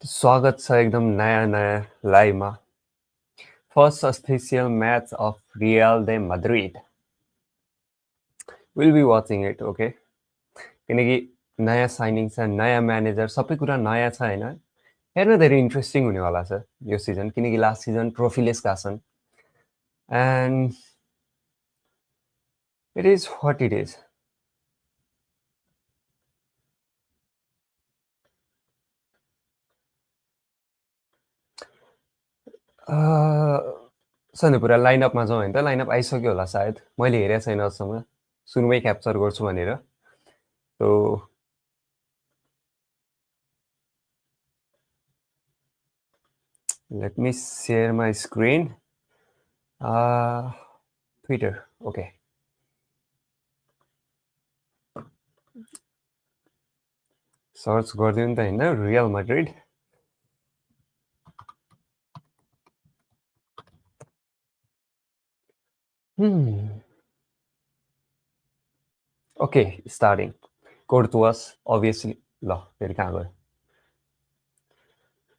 स्वागत छ एकदम नयाँ लाइभमा first official match of Real de Madrid will be watching it okay किनकि नयाँ साइनिङ छ नयाँ म्यानेजर सबै कुरा नयाँ छ होइन हेर्न धेरै इन्ट्रेस्टिङ हुनेवाला छ यो सिजन किनकि लास्ट सिजन ट्रोफीलेस गएको छन् and it is what it is सधैँ पुरा लाइनअपमा जाउँ होइन त लाइनअप आइसक्यो होला सायद मैले हेरेको छैन अझसम्म सुरुमै क्याप्चर गर्छु भनेर so let me share my screen. Twitter, okay. Search गरिदिउँ त होइन Real Madrid okay starting Courtois obviously ल फेरि कहाँ गयो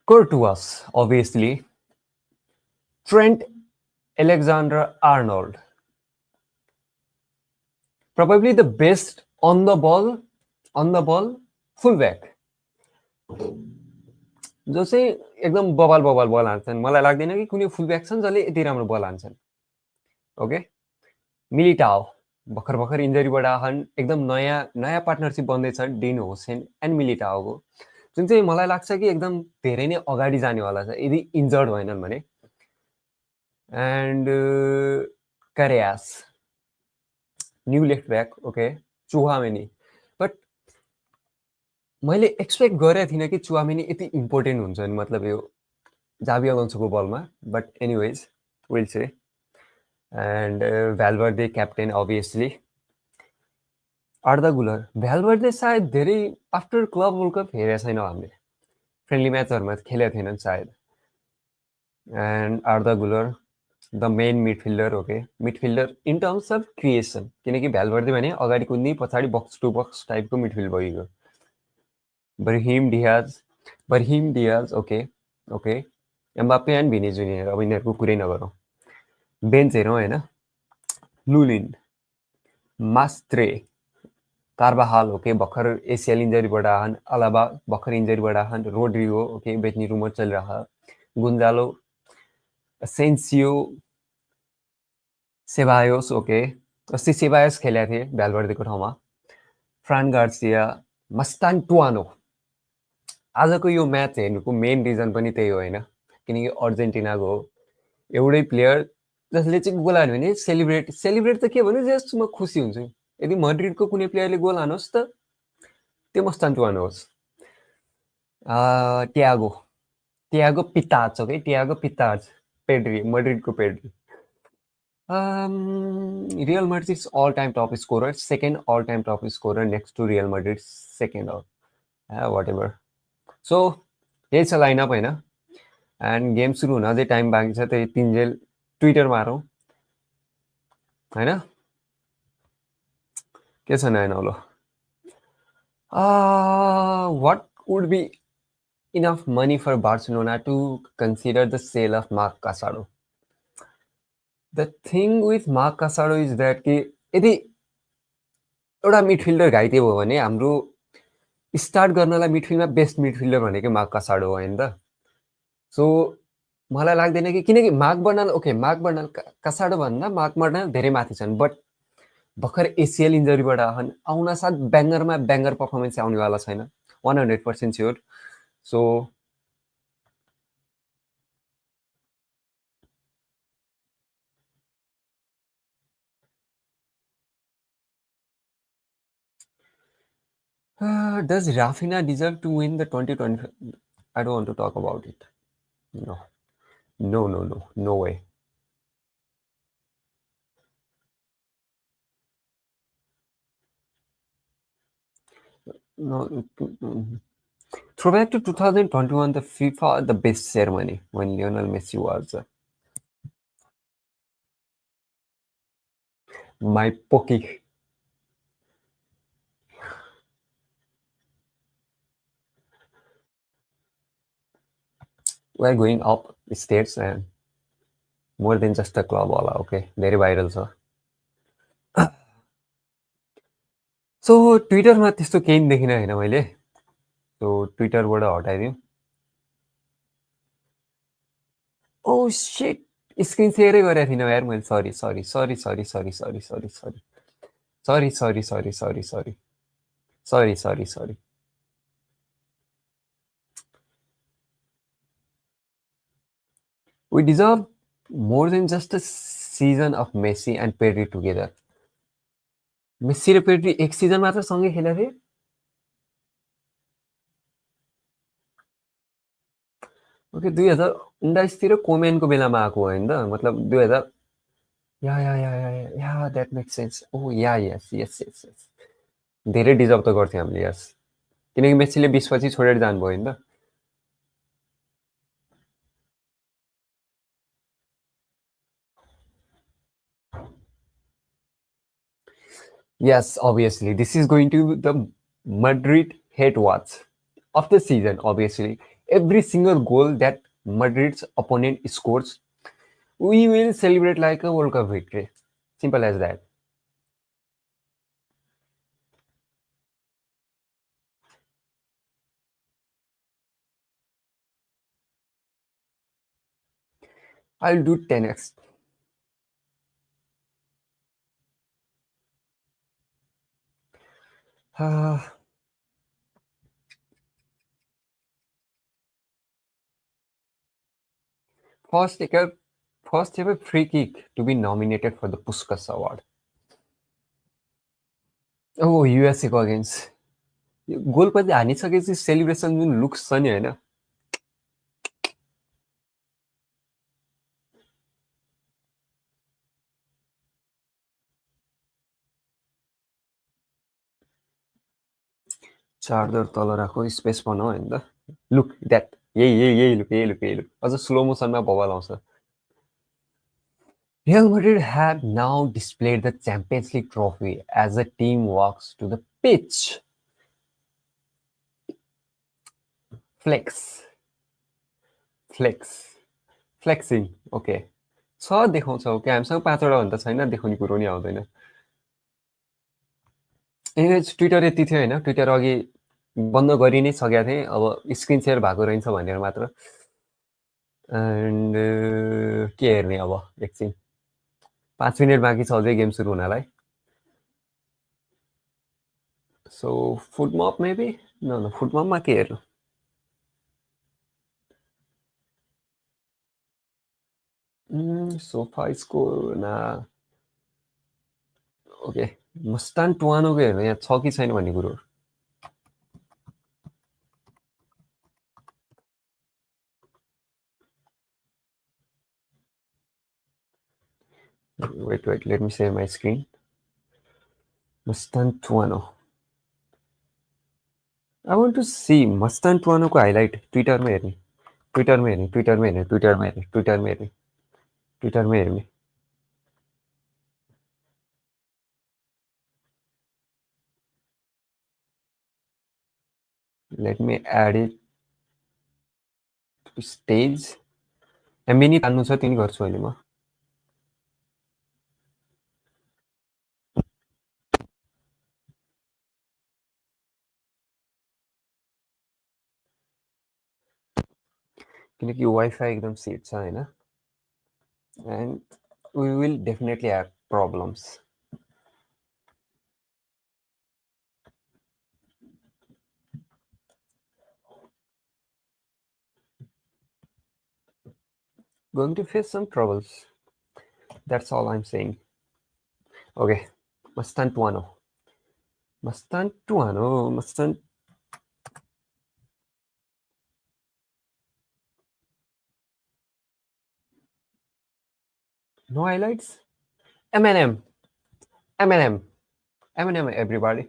Courtois obviously Trent Alexander Arnold probably the best on the ball fullback जो चाहिँ एकदम बबाल बल हान्छन् मलाई लाग्दैन कि कुनै फुलब्याक छन् जसले यति राम्रो बल हान्छन् ओके मिलिटाओ भर्खर इन्जरीबाट आछन् एकदम नयाँ पार्टनरसिप बन्दैछ डिन होसेन एन्ड मिलिटाओको जुन चाहिँ मलाई लाग्छ कि एकदम धेरै नै अगाडि जानेवाला छ यदि इन्जर्ड भएनन् भने and Carreras new left back okay Tchouameni but मैले एक्सपेक्ट गरेको थिइनँ कि चुहामेनी यति इम्पोर्टेन्ट हुन्छ नि मतलब यो जावी अलोन्सोको बलमा but anyways will say and Valverde captain obviously Arda Guler Valverde सायद धेरै आफ्टर क्लब वर्ल्ड कप हेरेको छैन हामीले फ्रेन्डली म्याचहरूमा खेलेको थिएनन् सायद एन्ड आर्दा गुलर the main midfielder okay midfielder in terms of creation किनकि भ्यालभर्दे भने अगाडि कुद्ने पछाडि बक्स टु बक्स टाइपको मिडफिल्ड भइगयो Brahim Diaz okay okay Mbappe and Vini Junior अब यिनीहरूको कुरै नगरौँ बेन्च हेरौँ होइन लुलिन मास्त्रे कार्बाहाल ओके भर्खर एसियल इन्जरीबाट आछन् अलाबा भर्खर इन्जरीबाट आछन् रोड्रिगो ओके बेच्ने रुमर चलिरहेको गुन्जालो सेन्सियो सेबायोस ओके अस्ति सेबायोस खेलेका थिए भ्यालभर्देको ठाउँमा फ्रान गार्सिया मस्तान टुआनो आजको यो म्याच हेर्नुको मेन रिजन पनि त्यही हो होइन किनकि अर्जेन्टिनाको हो एउटै प्लेयर जसले चाहिँ गोल हाल्यो भने सेलिब्रेट त के भन्नु जस्ट म खुसी हुन्छु यदि मड्रिडको कुनै प्लेयरले गोल हानोस् त त्यो मस्तान टुआनो होस् Tiago Pitarch okay Tiago Pitarch Pedri मड्रिडको Pedri Real Madrid all time top scorer second all time top scorer next to Real Madrid second whatever so यही छ लाइनअप होइन एन्ड गेम सुरु हुन अझै time बाँकी छ त्यही तिनजेल ट्विटर मारौँ होइन के छ नयाँ नौलो what would be enough money for Barcelona to consider the sale of Marc Casado. The thing with Marc Casado is that कि यदि एउटा मिडफिल्डर घाइते भयो भने हाम्रो स्टार्ट गर्नलाई मिडफिल्डमा बेस्ट मिडफिल्डर भनेकै मार्क कासाडो हो होइन त सो मलाई लाग्दैन कि किनकि मार्क बर्नल कासाडो भन्दा मार्क बर्नल धेरै माथि छन् बट भर्खर एसिएल इन्जरीबाट आउन साथ ब्याङ्गर पर्फर्मेन्स आउनेवाला छैन 100% sure so does Rafinha deserve to win the 2020? I don't want to talk about it. No way. No. Throwback to 2021, the FIFA the best ceremony when Lionel Messi was my pokey. We're going up states and more than just a club होला okay धेरै viral छ सो ट्विटरमा त्यस्तो केही नि देखिनँ होइन मैले सो ट्विटरबाट हटाइदिउँ ओ शिट स्क्रिन सेयरै गरेको थिइनँ यार मैले सरी सरी सरी सरी सरी सरी सरी सरी सरी सरी सरी सरी सरी सरी सरी सरी we deserve more than just a season of Messi and Pedri together. Messi र पेड्री एक सिजन मात्र सँगै खेलेको थिए ओके 2019 कोमेनको बेलामा आएको होइन त मतलब 2000 या द्याट मेक सेन्स ओ या यस यस यस यस धेरै डिजर्भ त गर्थ्यो हामीले यस किनकि मेस्सीले 20 पछि छोडेर जानुभयो नि त Yes, obviously. This is going to be the Madrid hate watch of the season, obviously. Every single goal that Madrid's opponent scores, we will celebrate like a World Cup victory. Simple as that. I'll do 10x. Uh, first, ever, first ever free kick to be nominated for the Puskas Award. Oh, USA को against. गोल पछि हानिसकेपछि celebration जुन looks छ नि होइन charger तल राखो space बनाऊ होइन त लुक द्याट यही लुक यही लुक यही लुक अझ स्लो मोसनमा बबल आउँछ Real Madrid have now displayed the Champions League trophy as the team walks to the pitch. Flex. Flex. Flexing. Okay. छ देखाउँछ ओके हामीसँग 5वटा भन्दा छैन देखाउने कुरो नि आउँदैन एनिवेज ट्विटर यति थियो होइन ट्विटर अघि बन्द गरि नै सकेको थिएँ अब स्क्रिन सेयर भएको रहेछ भनेर मात्र एन्ड के हेर्ने अब एकछिन 5 मिनट बाँकी छ अझै गेम सुरु हुनलाई सो फुटमप मेबी न फुटमपमा के हेर्नु सोफा स्कोर ना ओके मस्तान टुवानोको हेर्नु यहाँ छ कि छैन भन्ने कुरो wait let me share my screen Mastantuono I want to see मस्तान टुवानोको हाइलाइट ट्विटरमा हेर्ने ट्विटरमा हेर्ने ट्विटरमा हेर्ने ट्विटरमा हेर्ने ट्विटरमा हेर्ने ट्विटरमा हेर्ने let me add it to stage मिनी तान्नु छ तिनी गर्छु अहिले म किनकि वाइफाई एकदम सेट छ होइन and we will definitely have problems going to face some troubles that's all I'm saying okay Mustang Tuano Mustang no highlights M&M M&M M&M everybody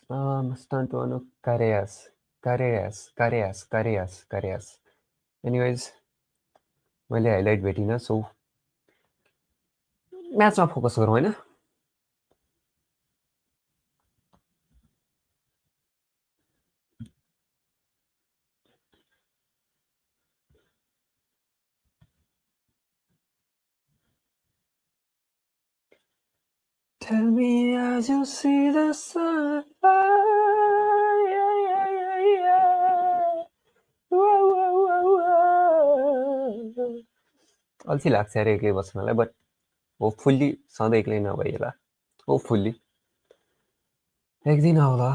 Mustang Tuano Carreras Anyways मैले highlight भेटिनँ, सो म्याचमा focus गरौँ होइन? Tell me as you see the sun. अल्छी लाग्छ अरे एक्लै बस्नलाई, but hopefully सधैँ एक्लै नभइएला, होपफुल्ली एक दिन आउला।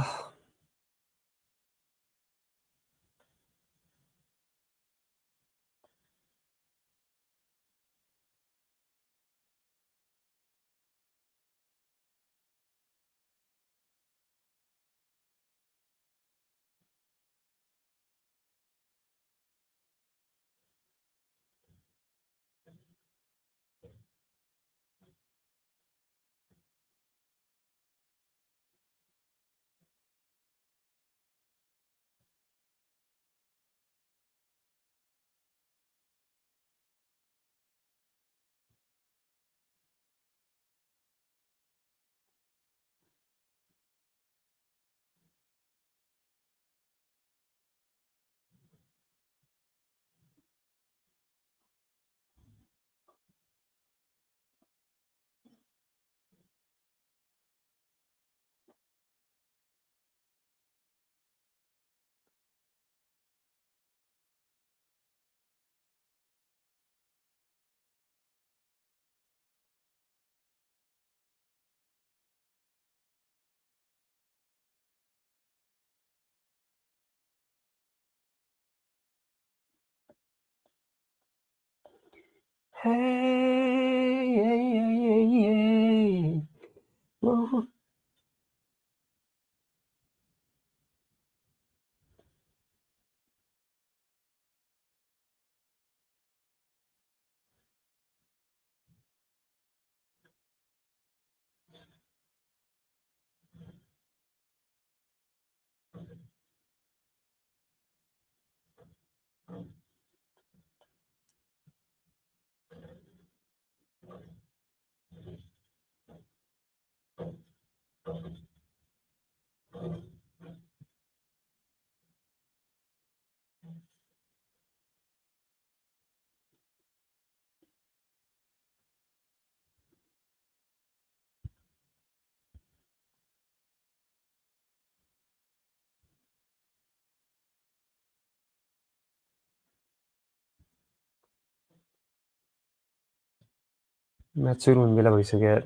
म्याच सुरु हुने बेला भइसक्यो यार।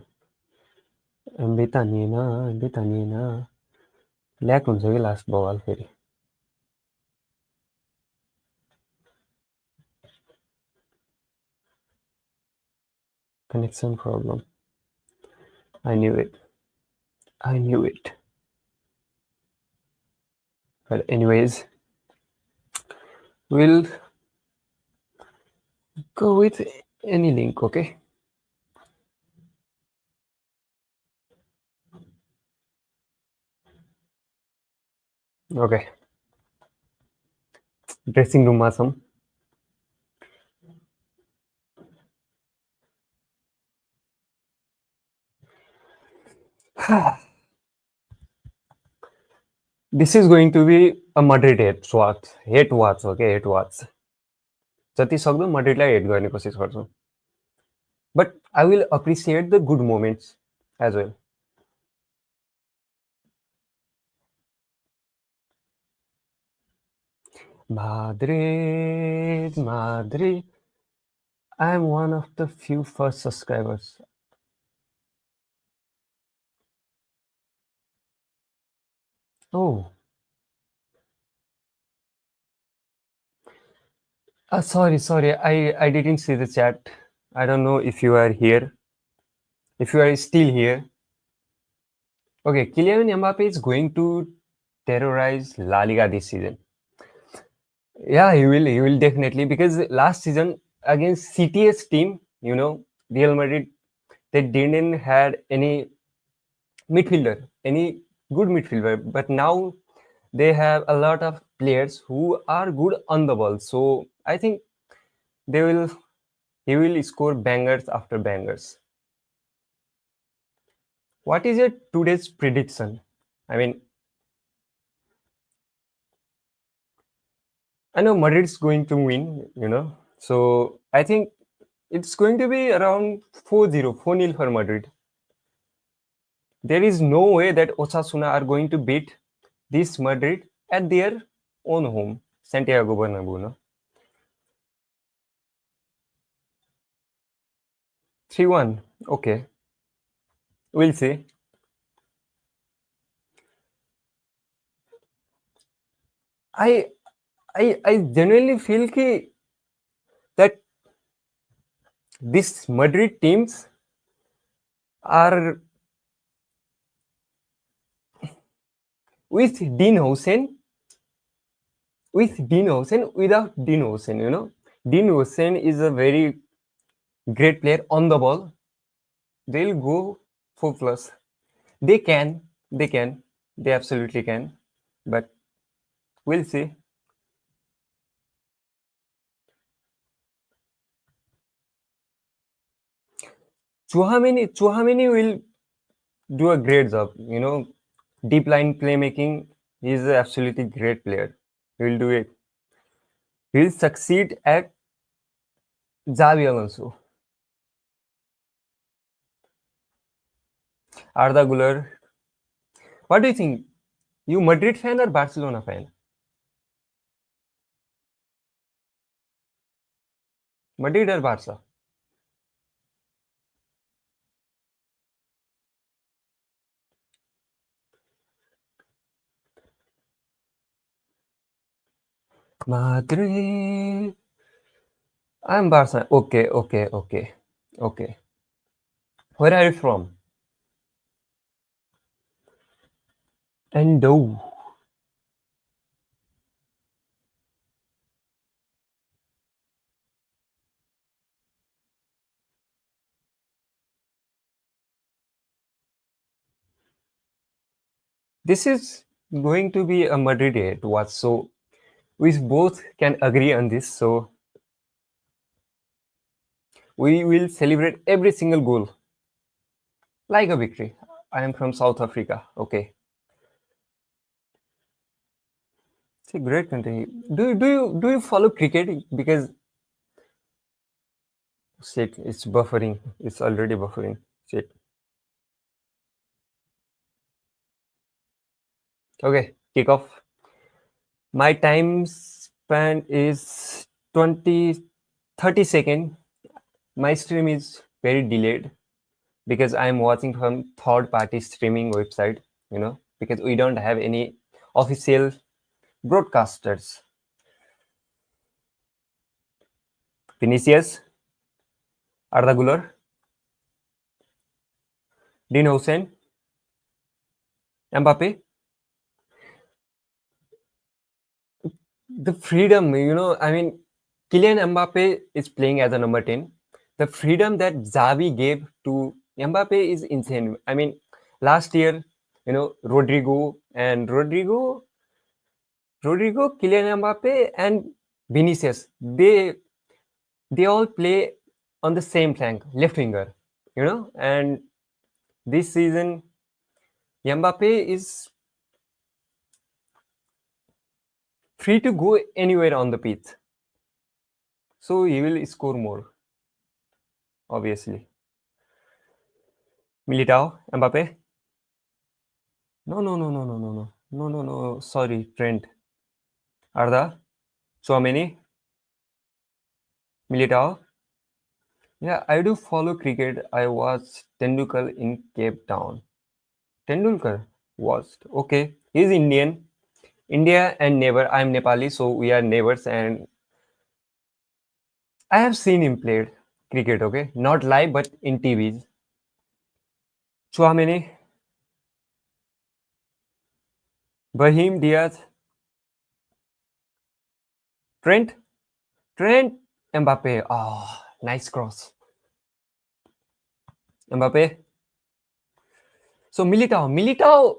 एमबी तानिएन, एमबी तानिएन, ल्याक हुन्छ कि लास्ट बवाल फेरि। Connection problem. I knew it. I knew it. But anyways, we'll go with any link, okay? Okay. Dressing room मा छौँ। This is going to be a Madrid hate watch, okay? Hate watch. जति सक्दो Madridलाई hate गर्ने कोसिस गर्छौँ। But I will appreciate the good moments as well. Madrid, Madrid. I am one of the few first subscribers. Oh. Sorry. I didn't see the chat. I don't know if you are here. If you are still here. Okay, Kylian Mbappe is going to terrorize La Liga this season. Yeah, he will. He will definitely, because last season against CTS team, Real Madrid, they didn't had any midfielder, any good midfielder. But now they have a lot of players who are good on the ball. So I think they will He will score bangers after bangers. What is your today's prediction? I mean, I know Madrid's going to win. So I think it's going to be around 4-0, 4-0 for Madrid. There is no way that Osasuna are going to beat this Madrid at their own home, Santiago Bernabeu. No? 3-1. Okay, we'll see. I I genuinely feel that this Madrid teams are with Dean Hussein, without Dean Hussein. Dean Hussein is a very great player on the ball. They'll go 4+. They can, they absolutely can, but we'll see. Chouameni will do a great job. Deep line playmaking. He's an absolutely great player. He'll do it. He'll succeed at Xavi Alonso. Arda Güler. What do you think? You Madrid fan or Barcelona fan? Madrid or Barca? Madrid. I'm Barca. Okay, okay, okay, okay. Where are you from? Endo. This is going to be a Madrid day to watch, so we both can agree on this. So we will celebrate every single goal like a victory. I am from South Africa. Okay, it's a great country. Do you follow cricket? Because shit, it's buffering. It's already buffering. Shit. Okay, kick off. My time span is 20-30 seconds. My stream is very delayed because I'm watching from third party streaming website, because we don't have any official broadcasters. Vinicius, Arda Güler, Dean Hussein, Mbappe. The freedom, I mean, Kylian Mbappe is playing as a number 10. The freedom that Xavi gave to Mbappe is insane. I mean, last year, Rodrigo, Kylian Mbappe, and Vinicius, they all play on the same flank, left winger, and this season Mbappe is free to go anywhere on the pitch. So he will score more, obviously. Militao, Mbappe. No, no, no, no, no, no, no. No, no, no. Sorry, Trent. Arda. Chouameni. Militao. Yeah, I do follow cricket. I watched Tendulkar in Cape Town. Tendulkar was okay. He's Indian. India and neighbor. I'm Nepali, so we are neighbors. And I have seen him played cricket. Okay, not live, but in TVs. Chouameni, Bahim Diaz, Trent, Mbappe. Ah, nice cross. Mbappe. So Militao.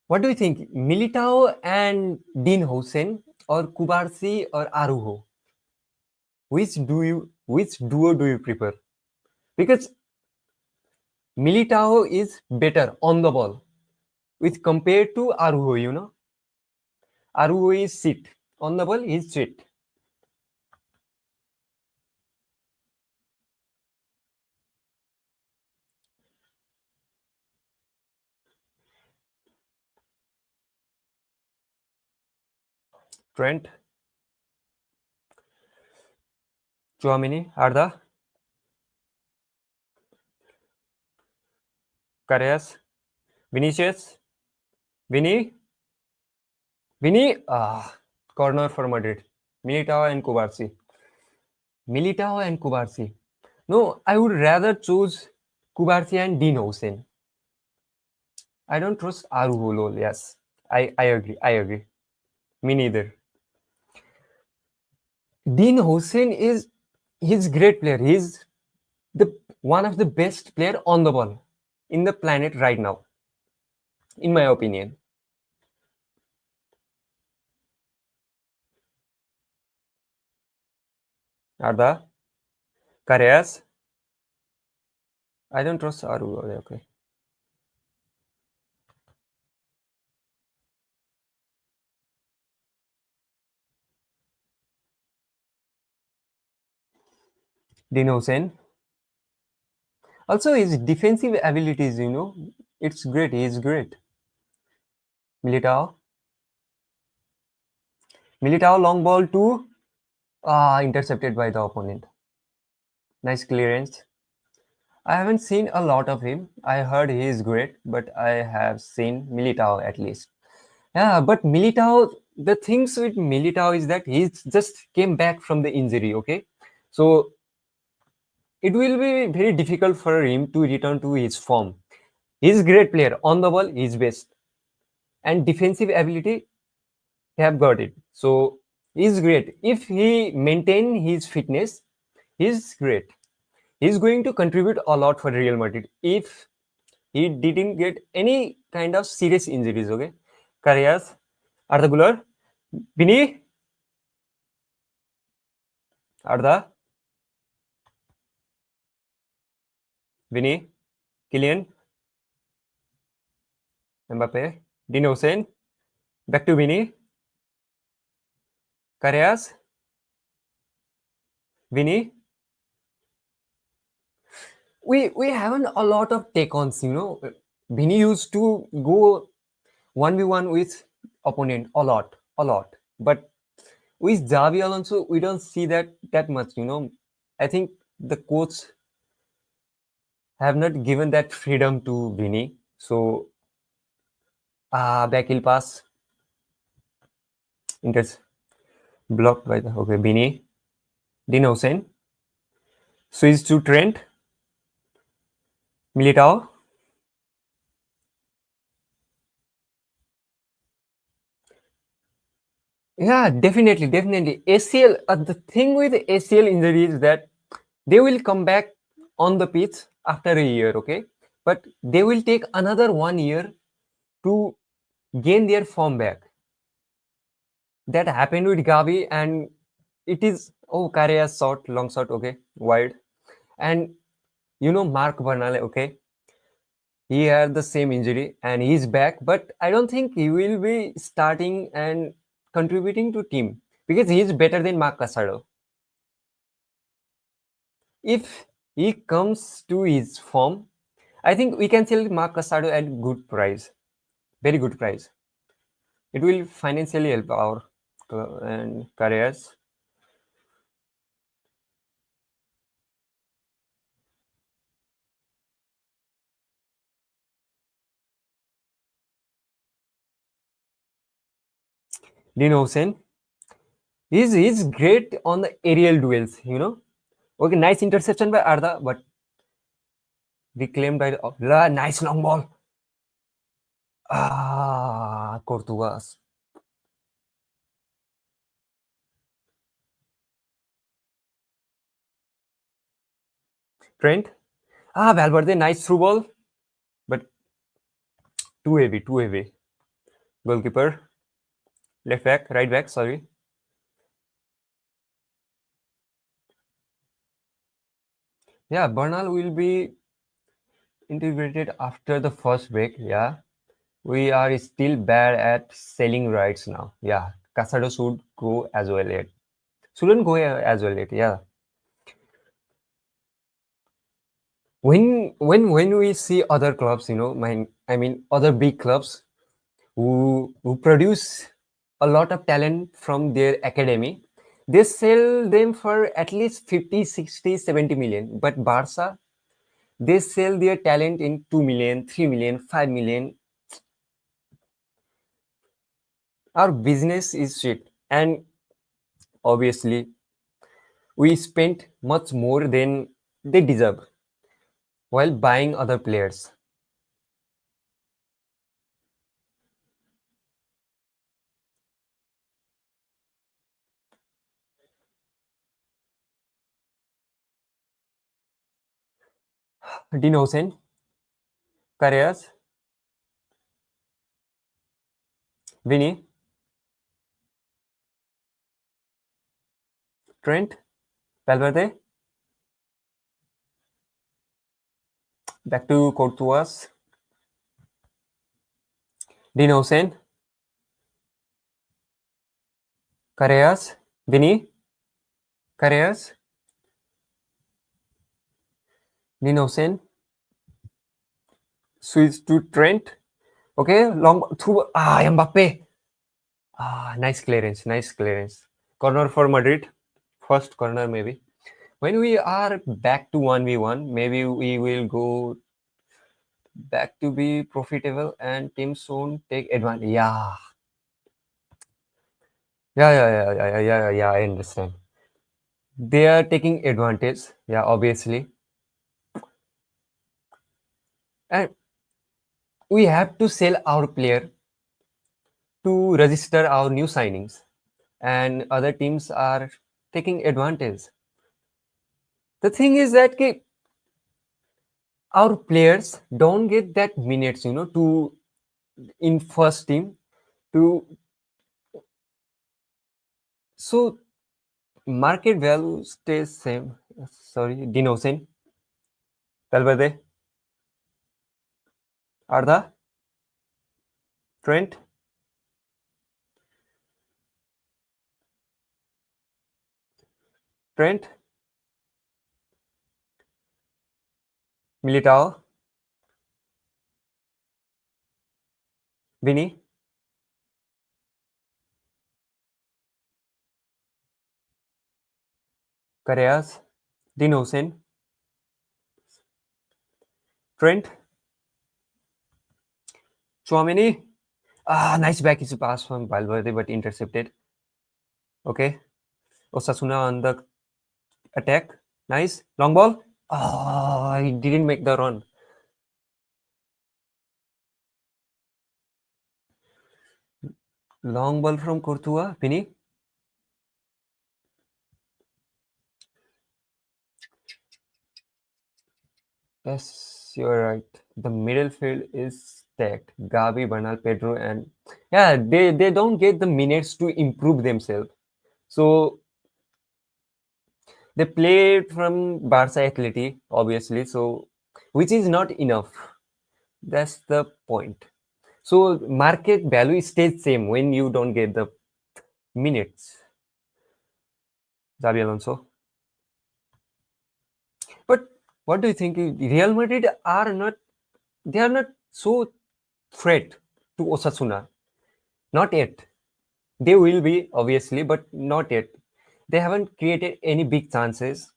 What do you think? Militao and Dean Hussein or Kubarsi or Arujo? Which do you which duo do you prefer? Because Militao is better on the ball with compared to Arujo. Arujo is shit. On the ball, he's shit. Trent, Chouameni, Arda, Carreras, Vinicius, Vinny, corner for Madrid. Militao and Kubarsi. Militao and Kubarsi. No, I would rather choose Kubarsi and Dean Hussein. I don't trust Arujo, lol. Yes, I agree. I agree. Me neither. Dean Hussein he's great player. He's the one of the best player on the ball in the planet right now, in my opinion. Arda, Carreras. I don't trust Arujo. Okay. Dean Hussein. Also, his defensive abilities, it's great. He's great. Militao. Militao long ball to intercepted by the opponent. Nice clearance. I haven't seen a lot of him. I heard he is great, but I have seen Militao at least. Yeah, but Militao, the things with Militao is that he just came back from the injury, okay? So it will be very difficult for him to return to his form. He's a great player. On the ball, he's best. And defensive ability, have got it. So he's great. If he maintain his fitness, he's great. He's going to contribute a lot for Real Madrid if he didn't get any kind of serious injuries. Okay, Carreras, Arda Güler, Vini, Arda, Vini, Kylian, Mbappe, Dino Hussein, back to Vini, Carreras, Vini. We haven't a lot of take-ons. Vini used to go 1v1 with opponent a lot. But with Javi Alonso, we don't see that much. I think the coach have not given that freedom to Vini. So back heel pass, inter blocked by the Vini, Dean Hussein, switch to Trent, Militao. Yeah, definitely. ACL. The thing with ACL injury is that they will come back on the pitch after a year, okay? But they will take another 1 year to gain their form back. That happened with Gavi, and it is Carreras shot, long shot, okay, wide, and Mark Bernal, okay, he had the same injury and he's back, but I don't think he will be starting and contributing to team because he is better than Mark Casado. If he comes to his form, I think we can sell Mark Casado at good price, very good price. It will financially help our and careers. Dino Hussein, he's great on the aerial duels. Okay, nice interception by Arda, but reclaimed by nice long ball. Cortugas. Trent. Valverde, nice through ball, but too heavy, too heavy. Goalkeeper, left back, right back, sorry. Yeah, Bernal will be integrated after the first break. Yeah, we are still bad at selling rights now. Yeah, Casado should go as well yet. Shouldn't go as well yet. Yeah. When we see other clubs, I mean other big clubs who produce a lot of talent from their academy, they sell them for at least 50, 60, 70 million. But Barca, they sell their talent in 2 million, 3 million, 5 million. Our business is shit. And obviously, we spent much more than they deserve while buying other players. Dean Hussein, Carreras, Vinny, Trent, Valverde, back to Courtois, Dean Hussein, Carreras, Vinny, Carreras, Dean Hussein, switch to Trent. Okay, long through Mbappe. Nice clearance, nice clearance. Corner for Madrid. First corner maybe. When we are back to 1v1, maybe we will go back to be profitable and teams soon take advantage. Yeah, I understand. They are taking advantage. Yeah, obviously. And we have to sell our player to register our new signings. And other teams are taking advantage. The thing is that our players don't get that minutes, to in first team to so market value stays same. Sorry, Dinosen, Valverde, Arda, Trent, Trent, Militao, Vinny, Carreras, Dinosen, Trent, Chouameni. Nice back is pass from Valverde but intercepted. Okay, Osasuna on the attack. Nice long ball. He didn't make the run. Long ball from Courtois. Vinny. Yes, you're right. The middle field is stacked. Gavi, Bernal, Pedro, and yeah, they don't get the minutes to improve themselves. So they play from Barca Athletic, obviously. So which is not enough. That's the point. So market value stays same when you don't get the minutes. Xabi Alonso. But what do you think? Real Madrid are not. They are not so threat to Osasuna. Not yet. They will be, obviously, but not yet. They haven't created any big chances.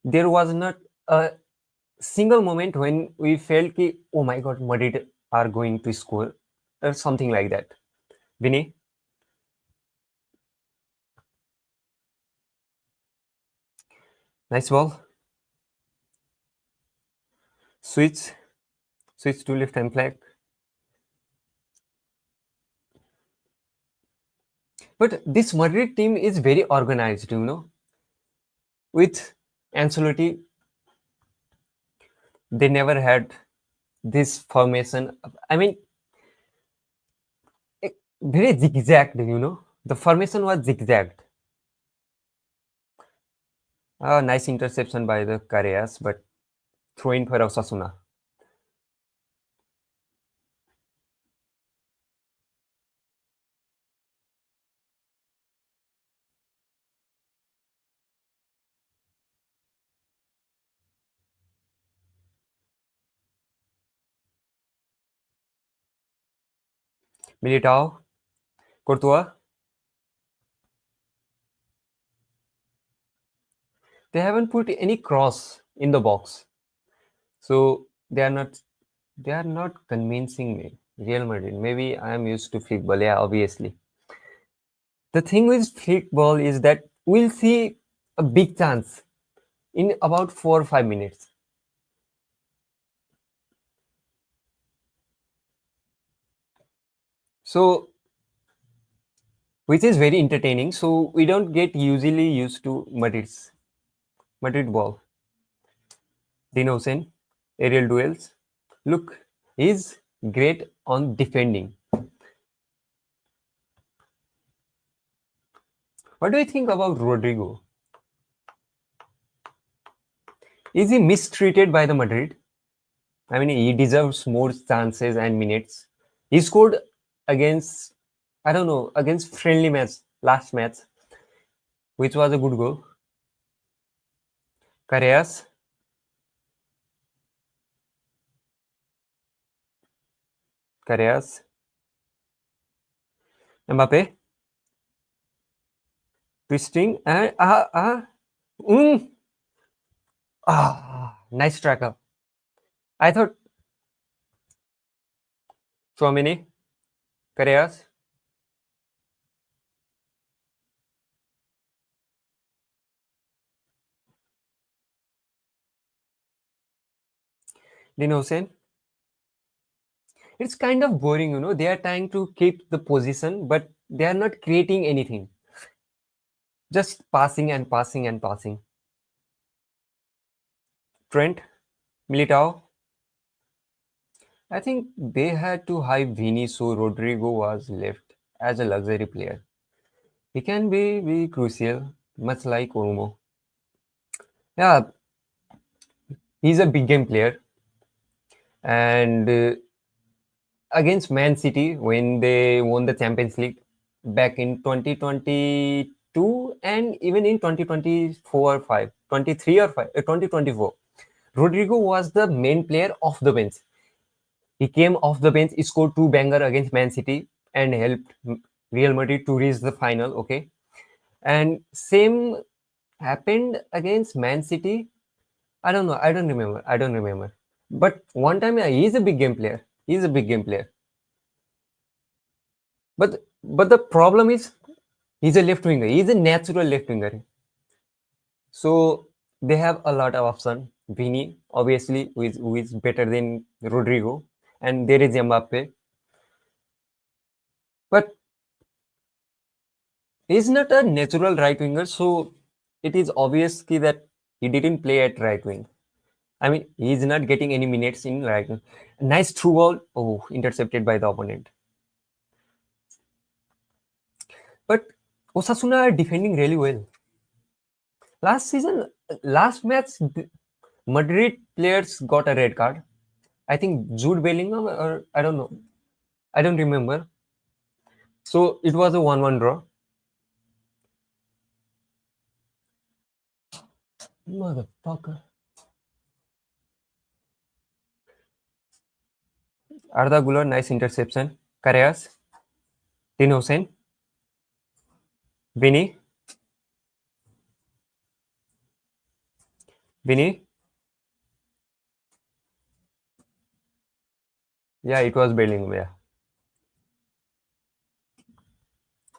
There was not a single moment when we felt ki, oh my god, Madrid are going to score or something like that. Vinny, nice ball. Switch, switch to left hand flank. But this Madrid team is very organized, With Ancelotti, they never had this formation. I mean, very zigzagged, The formation was zigzagged. Nice interception by the Carreras, but throw in for Osasuna. Militao, Courtois. They haven't put any cross in the box, so they are not convincing me. Real Madrid. Maybe I am used to football. Yeah, obviously. The thing with football is that we'll see a big chance in about 4 or 5 minutes. So, which is very entertaining. So we don't get usually used to Madrid ball. Dinosen, aerial duels. Look, he's great on defending. What do you think about Rodrigo? Is he mistreated by the Madrid? I mean, he deserves more chances and minutes. He scored against, I don't know, against friendly match, last match, which was a good goal. Carreras, Carreras, Mbappe, twisting, and mm, nice tracker. I thought Chouameni, Carreras, Dean Hussein. It's kind of boring, They are trying to keep the position, but they are not creating anything. Just passing and passing and passing. Trent, Militao. I think they had to hide Vini so Rodrigo was left as a luxury player. He can be crucial, much like Olmo. Yeah, he's a big game player. And against Man City when they won the Champions League back in 2022 and even in 2024 or 5, 23 or 5, 2024. Rodrigo was the main player off the bench. He came off the bench, he scored two banger against Man City and helped Real Madrid to reach the final. Okay, and same happened against Man City. I don't know. I don't remember. I don't remember. But one time, yeah, he's a big game player. He's a big game player. But the problem is he's a left winger. He's a natural left winger. So they have a lot of option. Vini, obviously, who is better than Rodrigo, and there is Mbappe. But he's not a natural right winger, so it is obvious ki that he didn't play at right wing. I mean, he's not getting any minutes in right wing. Nice through ball. Oh, intercepted by the opponent. But Osasuna are defending really well. Last season, last match, Madrid players got a red card. I think Jude Bellingham or I don't know. I don't remember. So it was a 1-1 draw. Motherfucker. Arda Güler, nice interception. Carreras, Tin Hussein, Vinny, Vinny. Yeah, it was Bellingham. Yeah.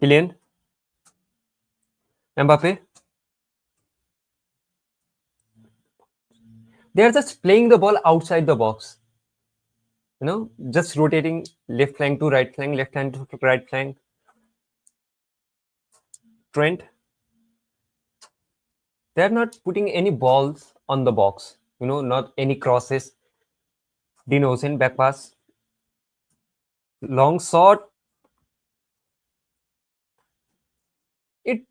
Kylian, Mbappe. They are just playing the ball outside the box. Just rotating left flank to right flank, left hand to right flank. Trent, they are not putting any balls on the box. Not any crosses. Dean Hussein, back pass, long shot. It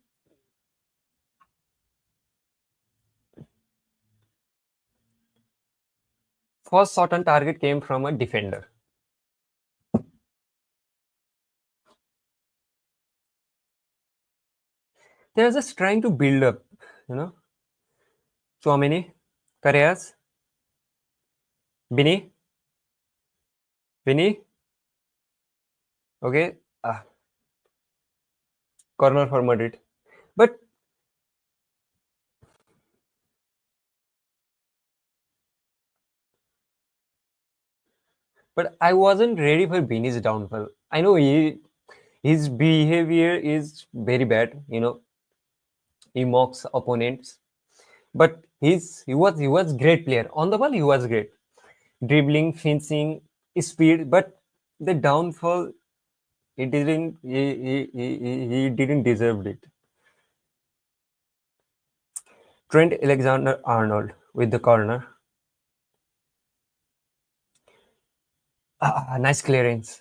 First shot on target came from a defender. They're just trying to build up, you know. Chouameni, Carreras, Bini, Vini, okay, corner for Madrid. But I wasn't ready for Vini's downfall. I know his behavior is very bad. He mocks opponents, but he was great player on the ball. He was great, dribbling, fencing, speed. But the downfall, he didn't deserve it. Trent Alexander-Arnold with the corner. Nice clearance.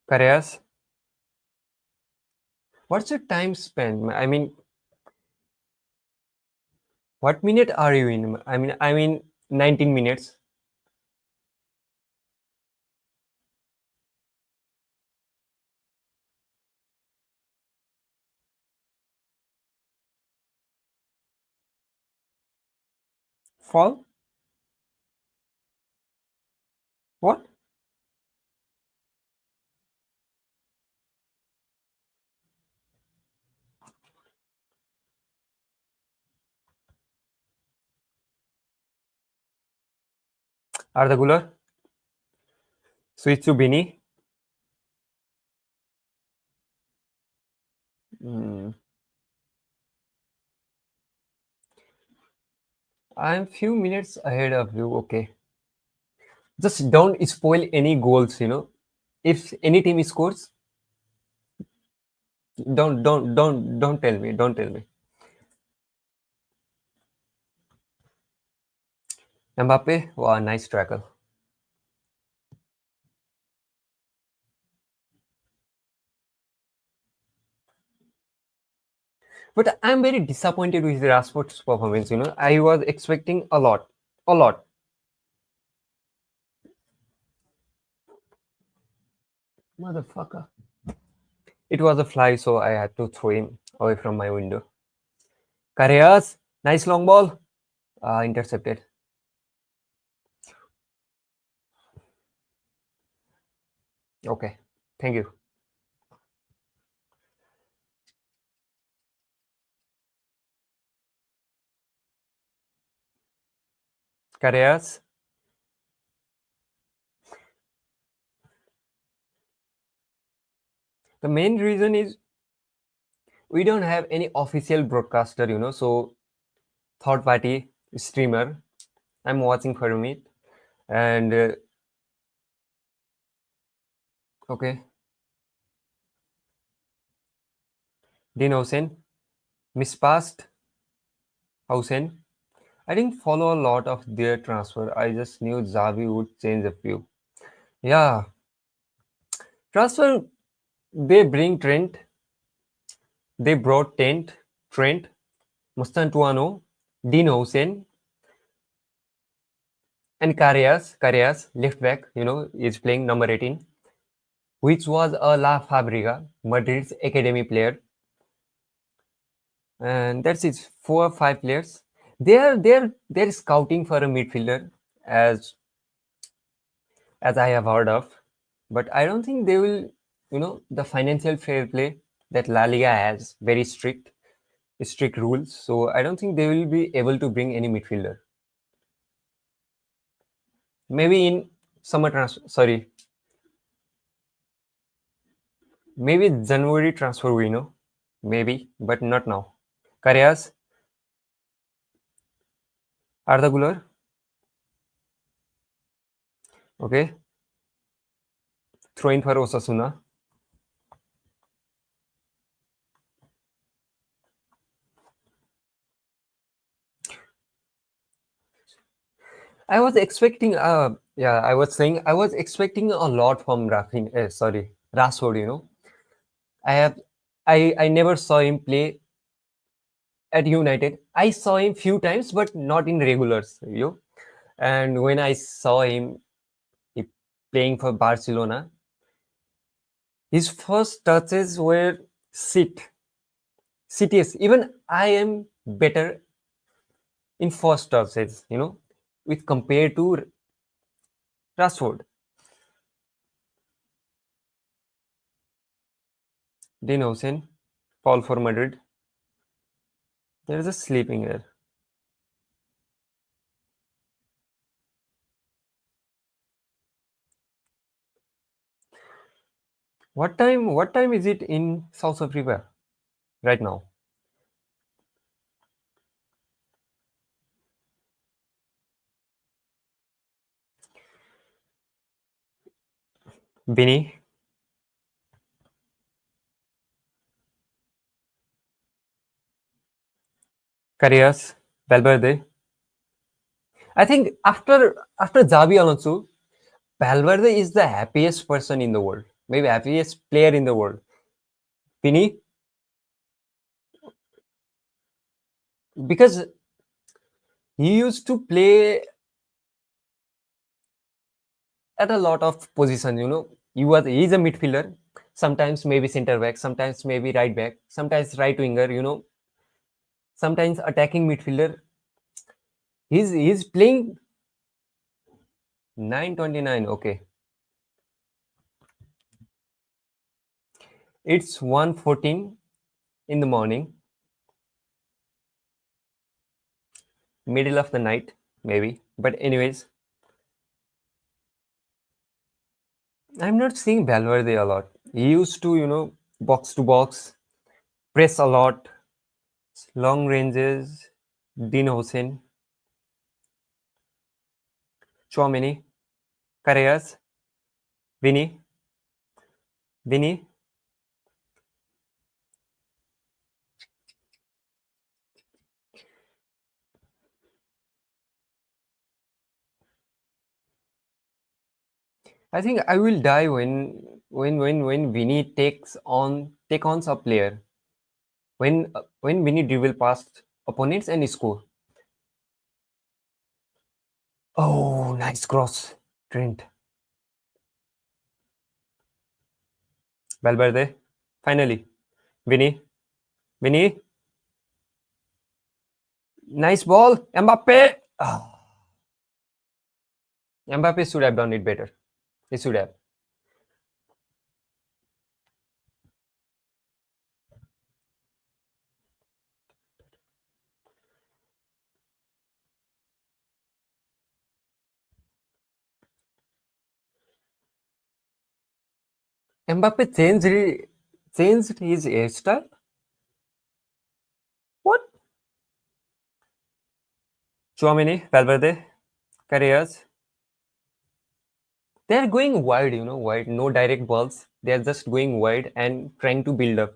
Carreras. What's your time spent? I mean, what minute are you in? I mean, 19 minutes. Fall? What? Arda Güler. Switch to Bini. Hmm. I'm few minutes ahead of you. Okay. Just don't spoil any goals. If any team scores, don't tell me. Don't tell me. Mbappe. Wow, nice tackle. But I'm very disappointed with Rashford's performance. I was expecting a lot. A lot. Motherfucker. It was a fly, so I had to throw him away from my window. Carreras, nice long ball. Intercepted. Okay, thank you. Carreras. The main reason is we don't have any official broadcaster. So third party streamer. I'm watching from it. And okay, Dean Hussein, mispassed Hussein. I didn't follow a lot of their transfer. I just knew Xavi would change a few. Yeah, transfer. They bring Trent. They brought Trent, Mustantuano, Dean Hussein, and Carreras, left back. Is playing number 18, which was a La Fabrica, Madrid's academy player. And that's it. 4 or 5 players. They're scouting for a midfielder, as I have heard of, but I don't think they will. The financial fair play that La Liga has very strict rules. So I don't think they will be able to bring any midfielder. Maybe in summer transfer. Sorry, maybe January transfer window. Maybe, but not now. Carreras, Arda Güler. Okay, throwing for Osasuna. I was expecting. Yeah, I was saying I was expecting a lot from Rashford. I have, I never saw him play at United. I saw him few times, but not in regulars, you know. And when I saw him he playing for Barcelona, his first touches were CTS. Even I am better in first touches, you know, with compared to Rashford. Dean Hussein, fall for Madrid. There is a sleeping here. What time is it in South Africa right now? Vinny, Carreras, Valverde. I think after Xabi Alonso, Valverde is the happiest person in the world. Maybe happiest player in the world. Vinny, because he used to play at a lot of positions, you know. He's a midfielder, sometimes maybe center back, sometimes maybe right back, sometimes right winger, you know, sometimes attacking midfielder. He's playing 9:29. Okay. It's 1:14 in the morning, middle of the night, maybe. But anyways, I'm not seeing Valverde a lot. He used to, you know, box to box, press a lot, long ranges, Dean Hussein, Chouameni, Carreras, Vinny, Vinny. I think I will die when Vinny take on a player. When Vinny dribble past opponents and score. Oh, nice cross, Trent. Valverde, finally, Vinny, Vinny, nice ball, Mbappe. Ah, Mbappe should have done it better. He should have. Mbappe changed his hairstyle. What? Chouameni, Valverde, Carreras. They are going wide, you know, wide. No direct balls. They are just going wide and trying to build up,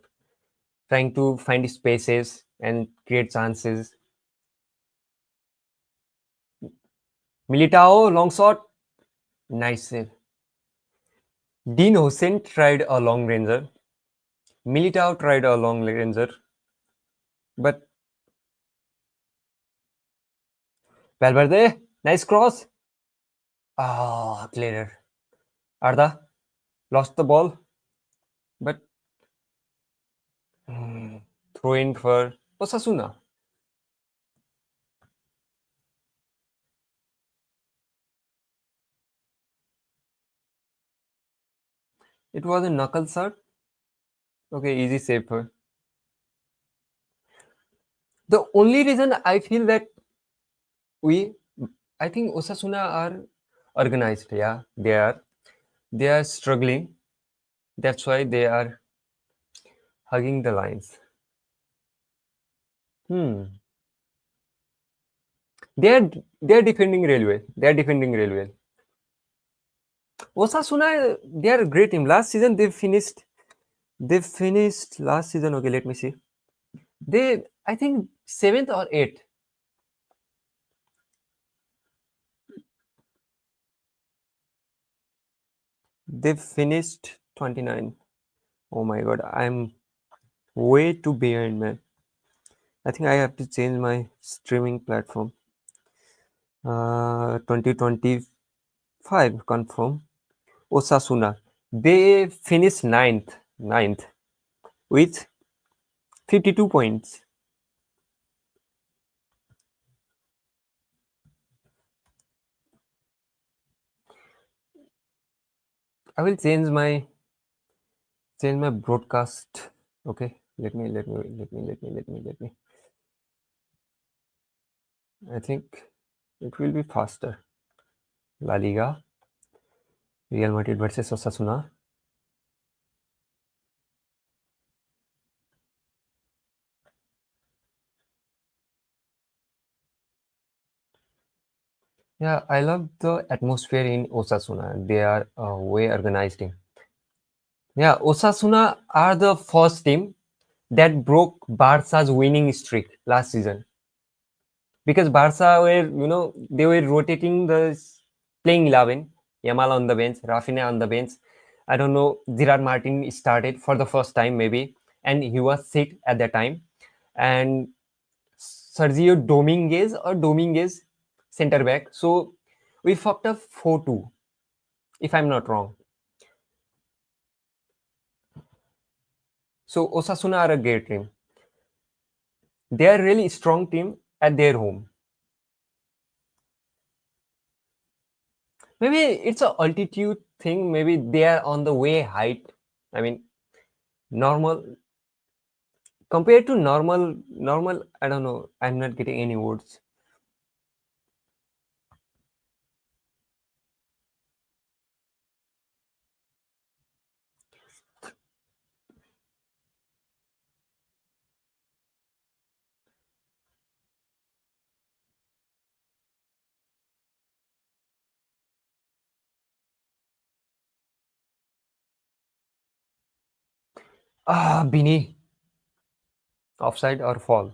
trying to find spaces and create chances. Militao, long shot, nice save. Dean Hussein tried a long ranger. Militao tried a long ranger, but Valverde, nice cross. Ah, clearer. Arda lost the ball, but throw in for Osasuna. It was a knuckle shot. Okay, easy save for. The only reason I feel that we, I think Osasuna are organized. Yeah, they are. They are struggling. That's why they are hugging the lines. Hmm. They are they are defending railway. They are defending railway. Osasuna, they are a great team. Last season they finished. They finished last season. Okay, let me see. They, I think, seventh or eighth. They finished 29. Oh my god, I'm way too behind, man. I think I have to change my streaming platform. 2025 confirm. Osasuna. They finished ninth with 52 points. I will change my broadcast. Okay, let me. I think it will be faster. La Liga, Real Madrid versus Osasuna. Yeah, I love the atmosphere in Osasuna. They are way organized team. Yeah, Osasuna are the first team that broke Barca's winning streak last season, because Barca were, they were rotating the playing 11. Yamal on the bench, Rafinha on the bench. I don't know. Gerard Martin started for the first time maybe, and he was sick at the time. And Sergio Dominguez center back. So we fucked up 4-2, if I'm not wrong. So Osasuna are a great team. They are really strong team at their home. Maybe it's a altitude thing. Maybe they are on the way height. I mean, normal compared to normal. I don't know. I'm not getting any words. Ah, Bini, offside or fall.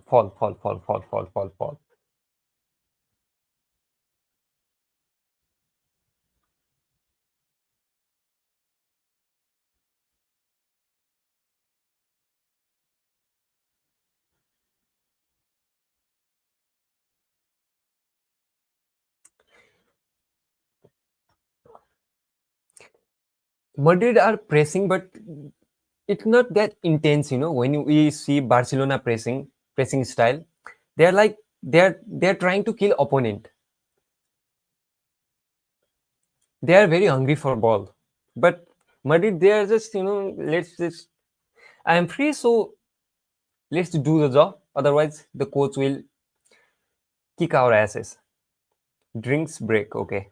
Madrid are pressing, but it's not that intense. When we see Barcelona pressing style, they're like they're trying to kill opponent. They are very hungry for ball. But Madrid, they are just, let's just, I am free, so let's do the job. Otherwise, the coach will kick our asses. Drinks break, okay.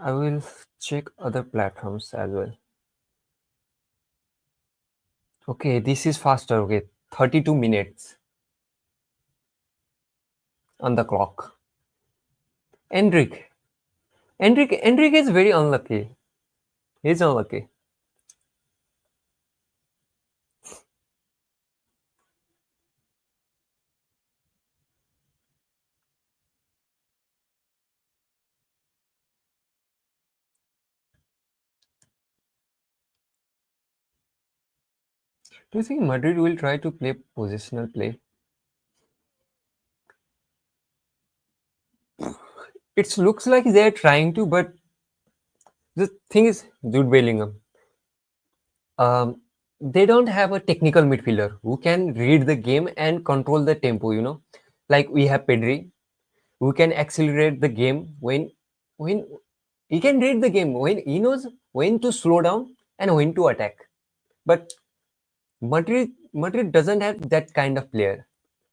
I will check other platforms as well. Okay, this is faster. Okay, 32 minutes on the clock. Enric. Enric is very unlucky. He's unlucky. Do you think Madrid will try to play positional play? It looks like they're trying to, but the thing is, Jude Bellingham, um, they don't have a technical midfielder who can read the game and control the tempo. Like we have Pedri, who can accelerate the game when he can read the game, when he knows when to slow down and when to attack. But Madrid doesn't have that kind of player,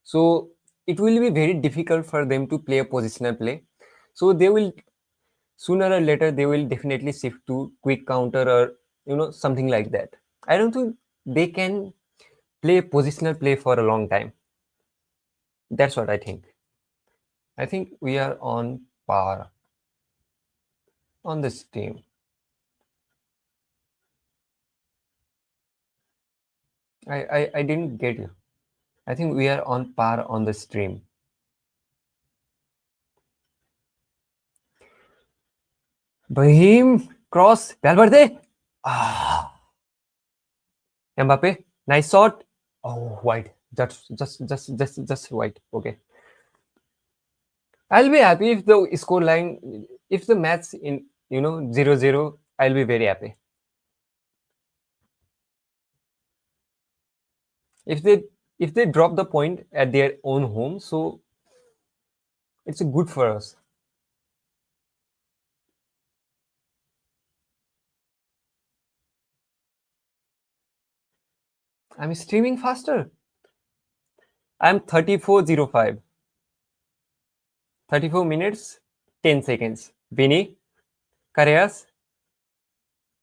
so it will be very difficult for them to play a positional play. So they will, sooner or later, they will definitely shift to quick counter or something like that. I don't think they can play positional play for a long time. That's what I think. I think we are on par on this team. I didn't get you. I think we are on par on the stream. Bahim cross Valverde. Ah, Mbappe, nice shot. Oh, wide. Just wide. Okay. I'll be happy if the score line, if the match in 0-0, I'll be very happy. If they drop the point at their own home, so it's good for us. I'm streaming faster. I'm 34:05. 34 minutes, 10 seconds. Vini, Carreras,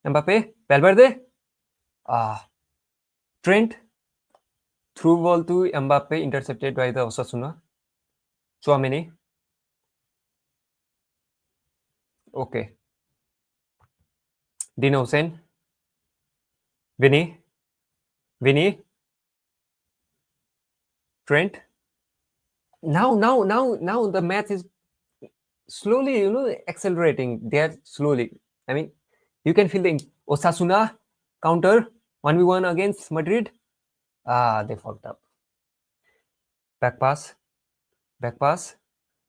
Mbappe, Valverde. Ah, Trent, through ball to Mbappe, intercepted by the Osasuna. Chouameni. Okay. Dean Hussein. Vinny. Vinny. Trent. Now the match is slowly, accelerating. They are slowly. I mean, you can feel the Osasuna counter 1v1 against Madrid. Ah, they fucked up. Back pass. Back pass.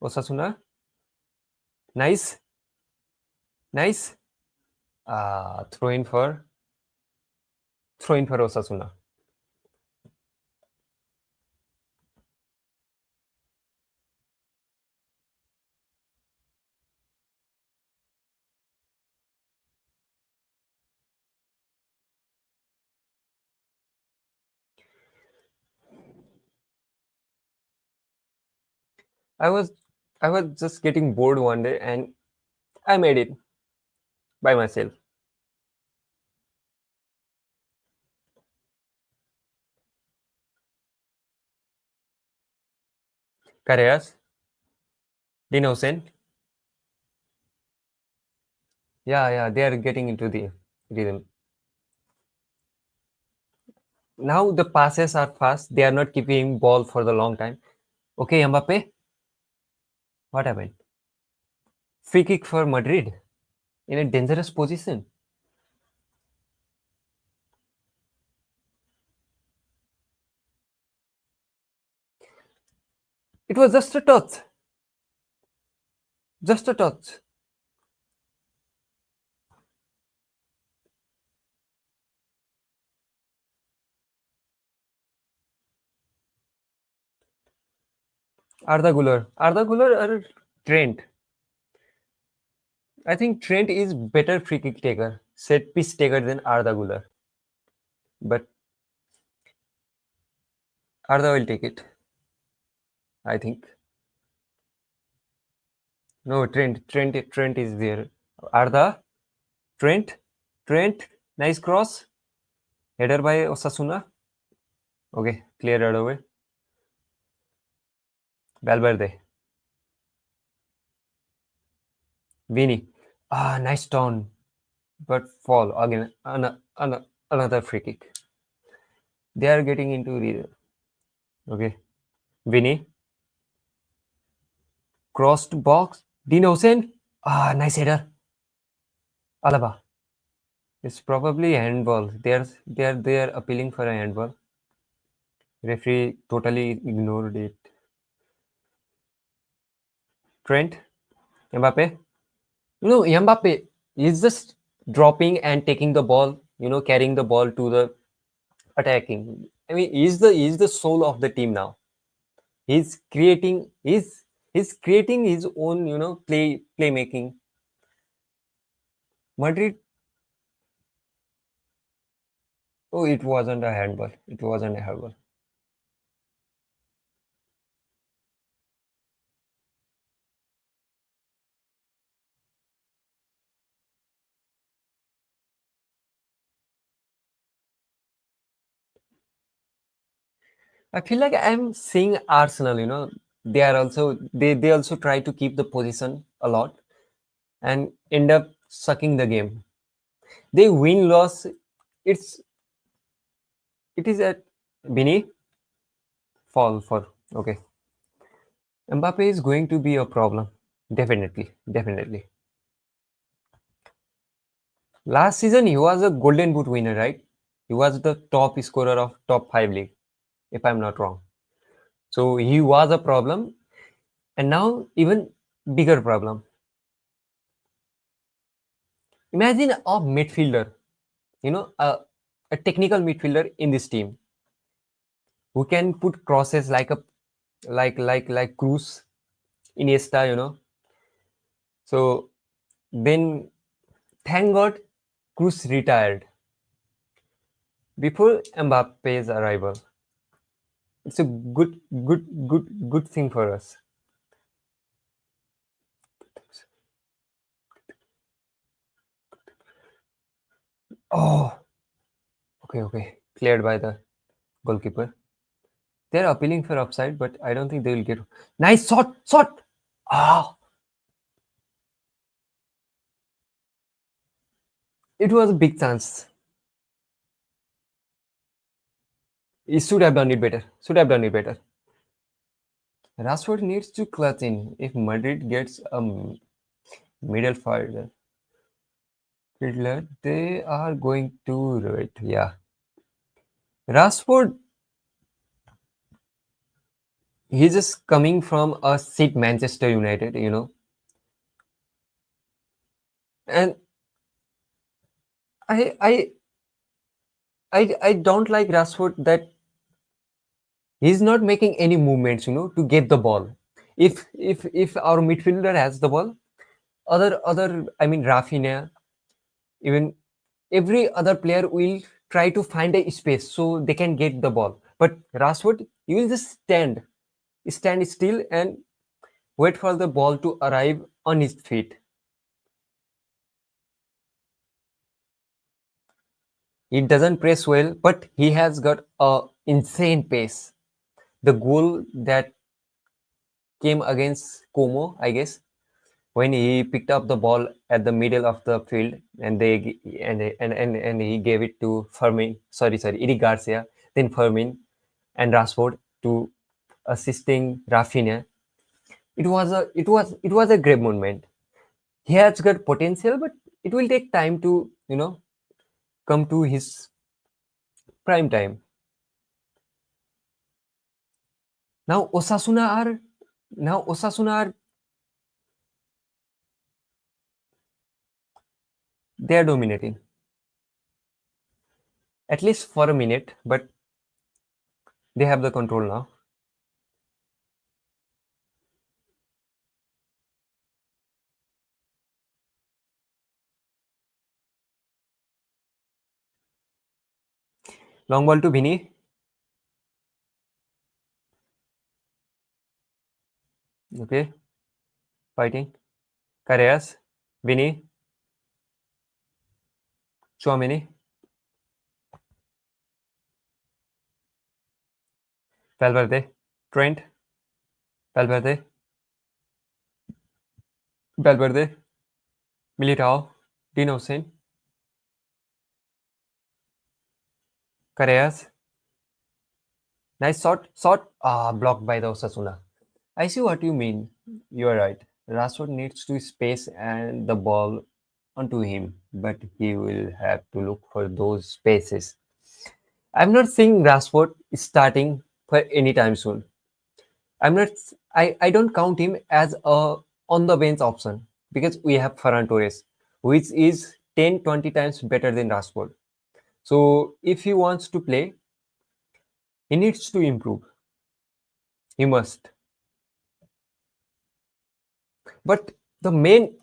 Osasuna. Nice. Nice. Throw in for Osasuna. I was I was just getting bored one day and I made it by myself. Carreras, Dean Hussein. Yeah, they are getting into the rhythm. Now the passes are fast. They are not keeping ball for the long time. Okay, Mbappe, what happened? Free kick for Madrid in a dangerous position. It was just a touch. Just a touch. Arda Guler or Trent. I think Trent is better free kick taker, set piece taker than Arda Guler. But Arda will take it, I think. No, Trent is there. Arda, Trent, nice cross. Header by Osasuna. Okay, clear right away. Valverde. Vini. Nice turn. But fall again. Another free kick. They are getting into the. Okay. Vini. Crossed box. Dean Hussein. Nice header. Alaba. It's probably handball. They are appealing for a handball. Referee totally ignored it. Trent. Mbappe. Mbappe is just dropping and taking the ball, carrying the ball to the attacking. I mean, he's the soul of the team now. He's creating his own, playmaking. Madrid. Oh, it wasn't a handball. It wasn't a handball. I feel like I'm seeing Arsenal. They also try to keep the position a lot and end up sucking the game. They win loss. It's It is at Bini fall for okay. Mbappe is going to be a problem. Definitely, definitely. Last season he was a Golden Boot winner, right? He was the top scorer of top five league, if I'm not wrong. So he was a problem, and now even bigger problem. Imagine a midfielder, you know, a technical midfielder in this team who can put crosses like a like Cruz, Iniesta, you know. So then, thank God, Cruz retired before Mbappe's arrival. It's a good thing for us. Oh, okay, cleared by the goalkeeper. They're appealing for offside, but I don't think they will get. Nice shot. Ah, it was a big chance. He should have done it better. Should have done it better. Rashford needs to clutch in. If Madrid gets a middle fielder, they are going to do it. Yeah, Rashford. He's just coming from a seat Manchester United, you know, and I I I don't like Rashford that he's not making any movements, you know, to get the ball. If our midfielder has the ball, other I mean Rafinha, even every other player will try to find a space so they can get the ball. But Rashford, he will just stand still and wait for the ball to arrive on his feet. He doesn't press well, but he has got a insane pace. The goal that came against Como, I guess, when he picked up the ball at the middle of the field and and he gave it to Fermin, sorry, Iri Garcia, then Fermin and Rashford to assisting Rafinha. It was a great moment. He has got potential, but it will take time to come to his prime time. Now Osasuna are they are dominating at least for a minute, but they have the control now. Long ball to Vini. Okay, fighting. Carreras, Vini, Chouameni, Valverde, Trent, Valverde, Valverde, Militao, Dean Hussein, Carreras. Nice shot. Ah, blocked by the Osasuna. I see what you mean. You are right. Rashford needs to space and the ball onto him, but he will have to look for those spaces. I'm not saying Rashford is starting for any time soon. I'm not. I don't count him as a on the bench option because we have Ferran Torres, which is 10-20 times better than Rashford. So if he wants to play, he needs to improve. He must. But the main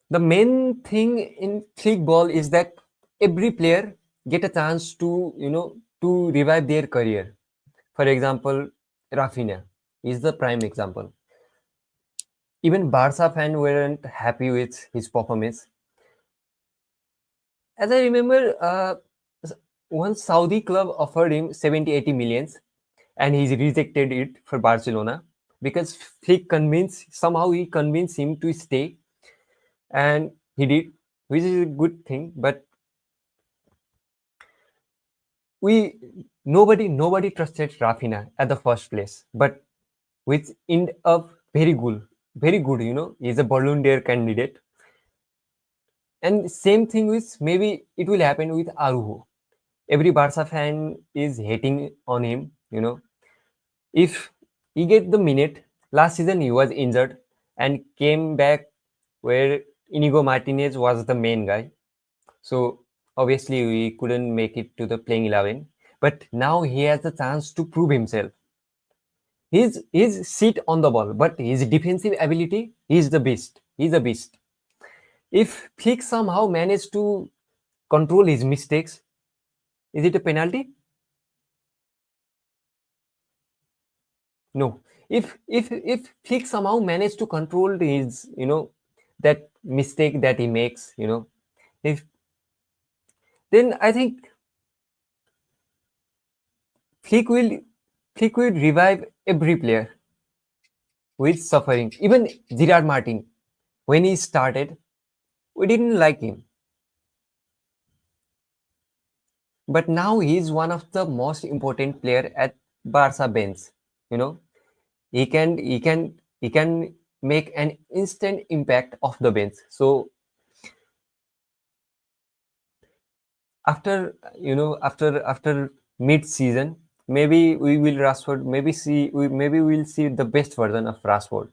the main thing in flick ball is that every player get a chance to to revive their career. For example, Rafinha is the prime example. Even Barca fan weren't happy with his performance. As I remember, one Saudi club offered him 70-80 millions, and he rejected it for Barcelona because he convinced him to stay, and he did, which is a good thing. But we nobody trusted Rafinha at the first place, but which end up very good. He's a Ballon d'Or candidate, and same thing with maybe it will happen with Arujo. Every Barca fan is hating on him. If he get the minute, last season he was injured and came back where Inigo Martinez was the main guy. So obviously we couldn't make it to the playing 11. But now he has a chance to prove himself. His seat on the ball, but his defensive ability, he's the beast. He's a beast. If Flick somehow managed to control his mistakes, is it a penalty? No. If Flick somehow managed to control his, that mistake that he makes, if then I think Flick will Flick will revive every player who is suffering. Even Gerard Martin, when he started, we didn't like him, but now he is one of the most important player at Barca bench. You know, he can make an instant impact off the bench. So after mid season, maybe we will Rashford. Maybe we'll see the best version of Rashford.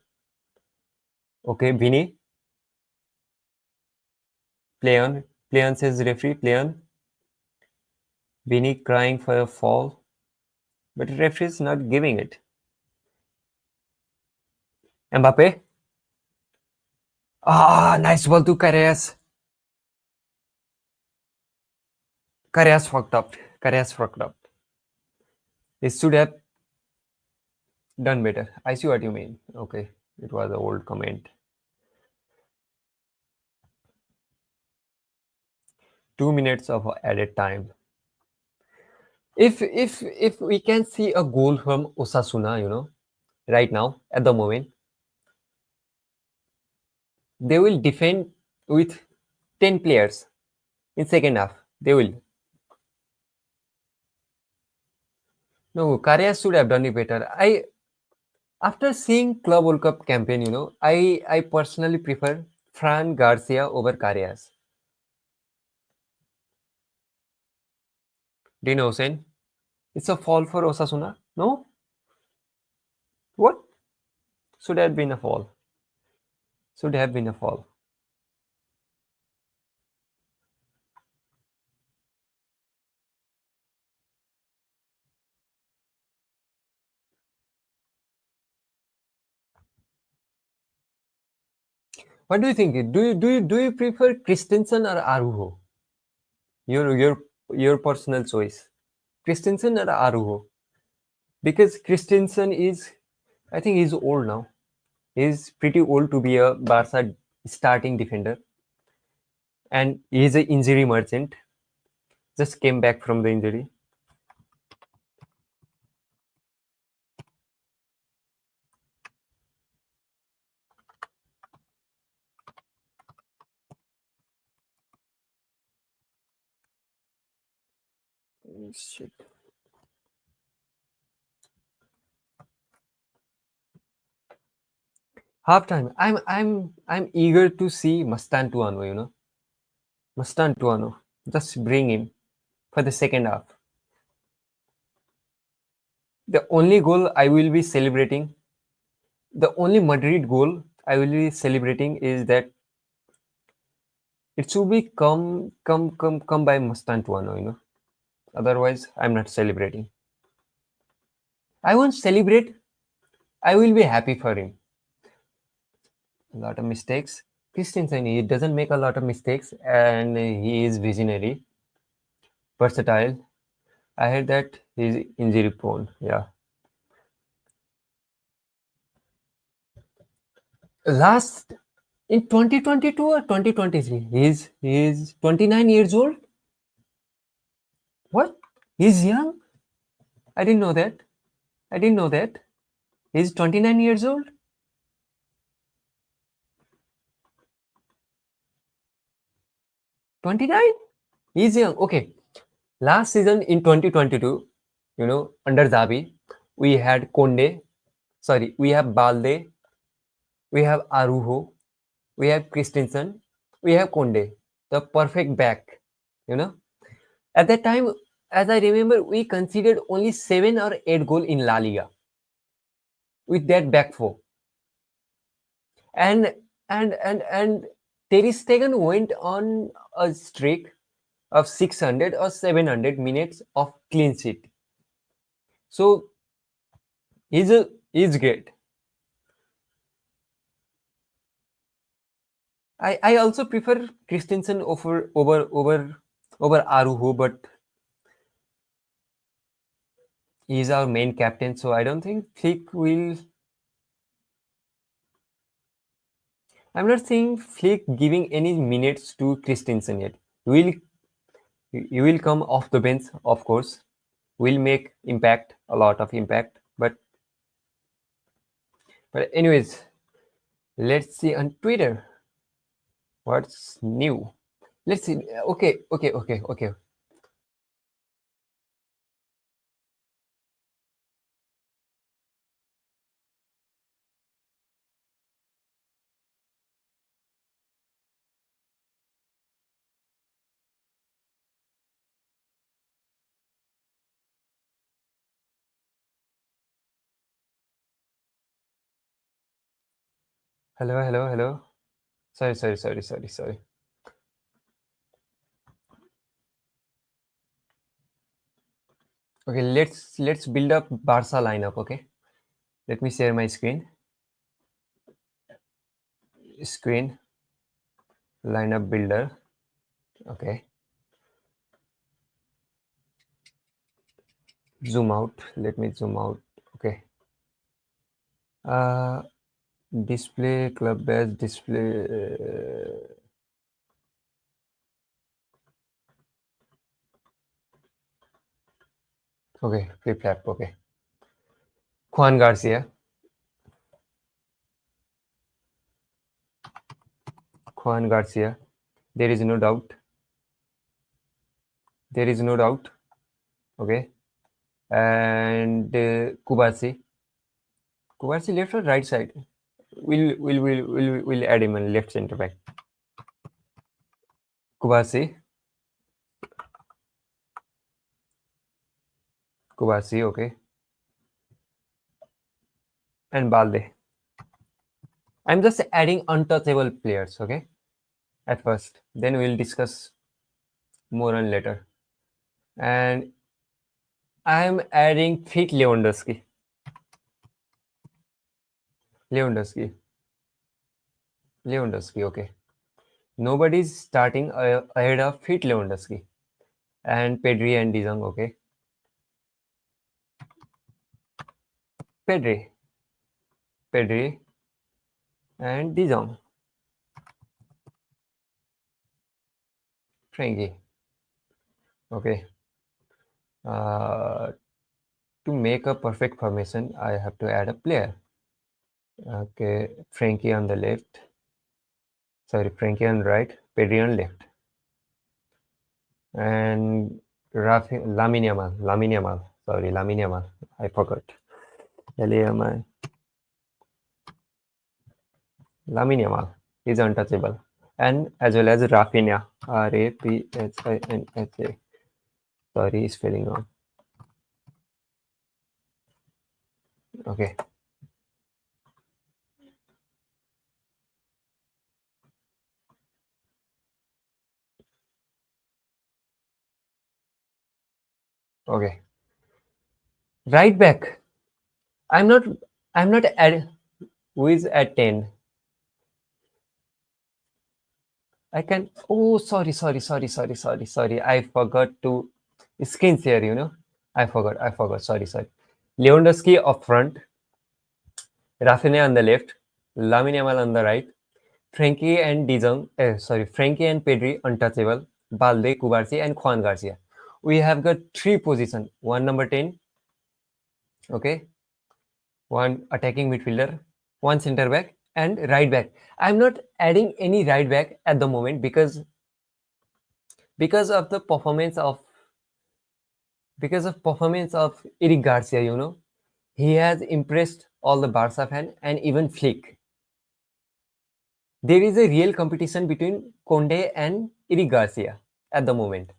Okay, Vinny, play on says referee, play on. Vinny crying for a fall, but referee is not giving it. Mbappe, nice ball to Carreras. Carreras fucked up. Carreras fucked up. He should have done better. I see what you mean. Okay, it was an old comment. 2 minutes of added time. If we can see a goal from Osasuna, right now at the moment, they will defend with 10 players in second half. They will. No, Carreras should have done it better. After seeing Club World Cup campaign, I personally prefer Fran Garcia over Carreras. Dino Hussein, it's a fall for Osasuna. No, what should have been a fall? Should have been a fall. What do you think? Do you prefer Christensen or Arujo? Your personal choice. Christensen or Arujo? Because Christensen is, I think he's old now. He's pretty old to be a Barca starting defender, and he's an injury merchant. Just came back from the injury. Shit. Halftime. I'm eager to see Mastantuano. Mastantuano. Just bring him for the second half. The only goal I will be celebrating, the only Madrid goal I will be celebrating is that it should be come by Mastantuano. Otherwise, I'm not celebrating. I won't celebrate. I will be happy for him. A lot of mistakes. Christensen, he doesn't make a lot of mistakes, and he is visionary, versatile. I heard that he's injury prone. Yeah. Last in 2022 or 2023, he's 29 years old. What? He's young? I didn't know that. I didn't know that. He's 29 years old. 29? He's young. Okay. Last season in 2022, under Zabi, we had Konde, sorry, we have Balde, we have Arujo, we have Christensen, we have Konde, the perfect back, you know. At that time, as I remember, we conceded only 7 or 8 goals in La Liga with that back four. And and Ter Stegen went on a streak of 600 or 700 minutes of clean sheet. So he's great. I also prefer Christensen over Arujo, but he's our main captain, so I don't think Flick will. I'm not saying Flick giving any minutes to Christensen yet. He will come off the bench, of course. Will make impact, a lot of impact. But anyways, let's see on Twitter what's new. Let's see. Okay. Hello. Sorry. Okay, let's build up Barca lineup. Okay, let me share my screen. Screen lineup builder. Okay, zoom out. Let me zoom out. Okay. Uh, display club badge. Display. Okay, flip flap. Okay. Juan Garcia. There is no doubt. Okay. And Kubasi. Kubasi left or right side? We'll add him on left center back. Kubasi. Okay. And Balde. I'm just adding untouchable players, okay? At first. Then we'll discuss more on later. And I'm adding fit Lewandowski. Lewandowski, okay. Nobody's starting ahead of fit Lewandowski. And Pedri and De Jong, okay. Pedri and De Jong. Frankie. Okay. To make a perfect formation, I have to add a player. Okay, Frankie on the left. Sorry, Frankie on right, Pedri on left. And Lamine Yamal. Sorry, Lamine Yamal. I forgot. Lamine Yamal is untouchable. And as well as Rafinha. Raphinha. Sorry, spelling wrong. Okay. Okay. Right back. I'm not at who is at 10. I can. Oh, sorry. I forgot to screen share. I forgot. Sorry. Lewandowski up front, Rafinha on the left, Lamine Yamal on the right, Frankie and De Jong. Frankie and Pedri untouchable, Balde, Kubarsi, and Juan Garcia. We have got 3 positions. One number 10. Okay. One attacking midfielder, one center back, and right back. I'm not adding any right back at the moment because of the performance of because of performance of Eric Garcia, he has impressed all the Barca fan and even Flick. There is a real competition between Conde and Eric Garcia at the moment.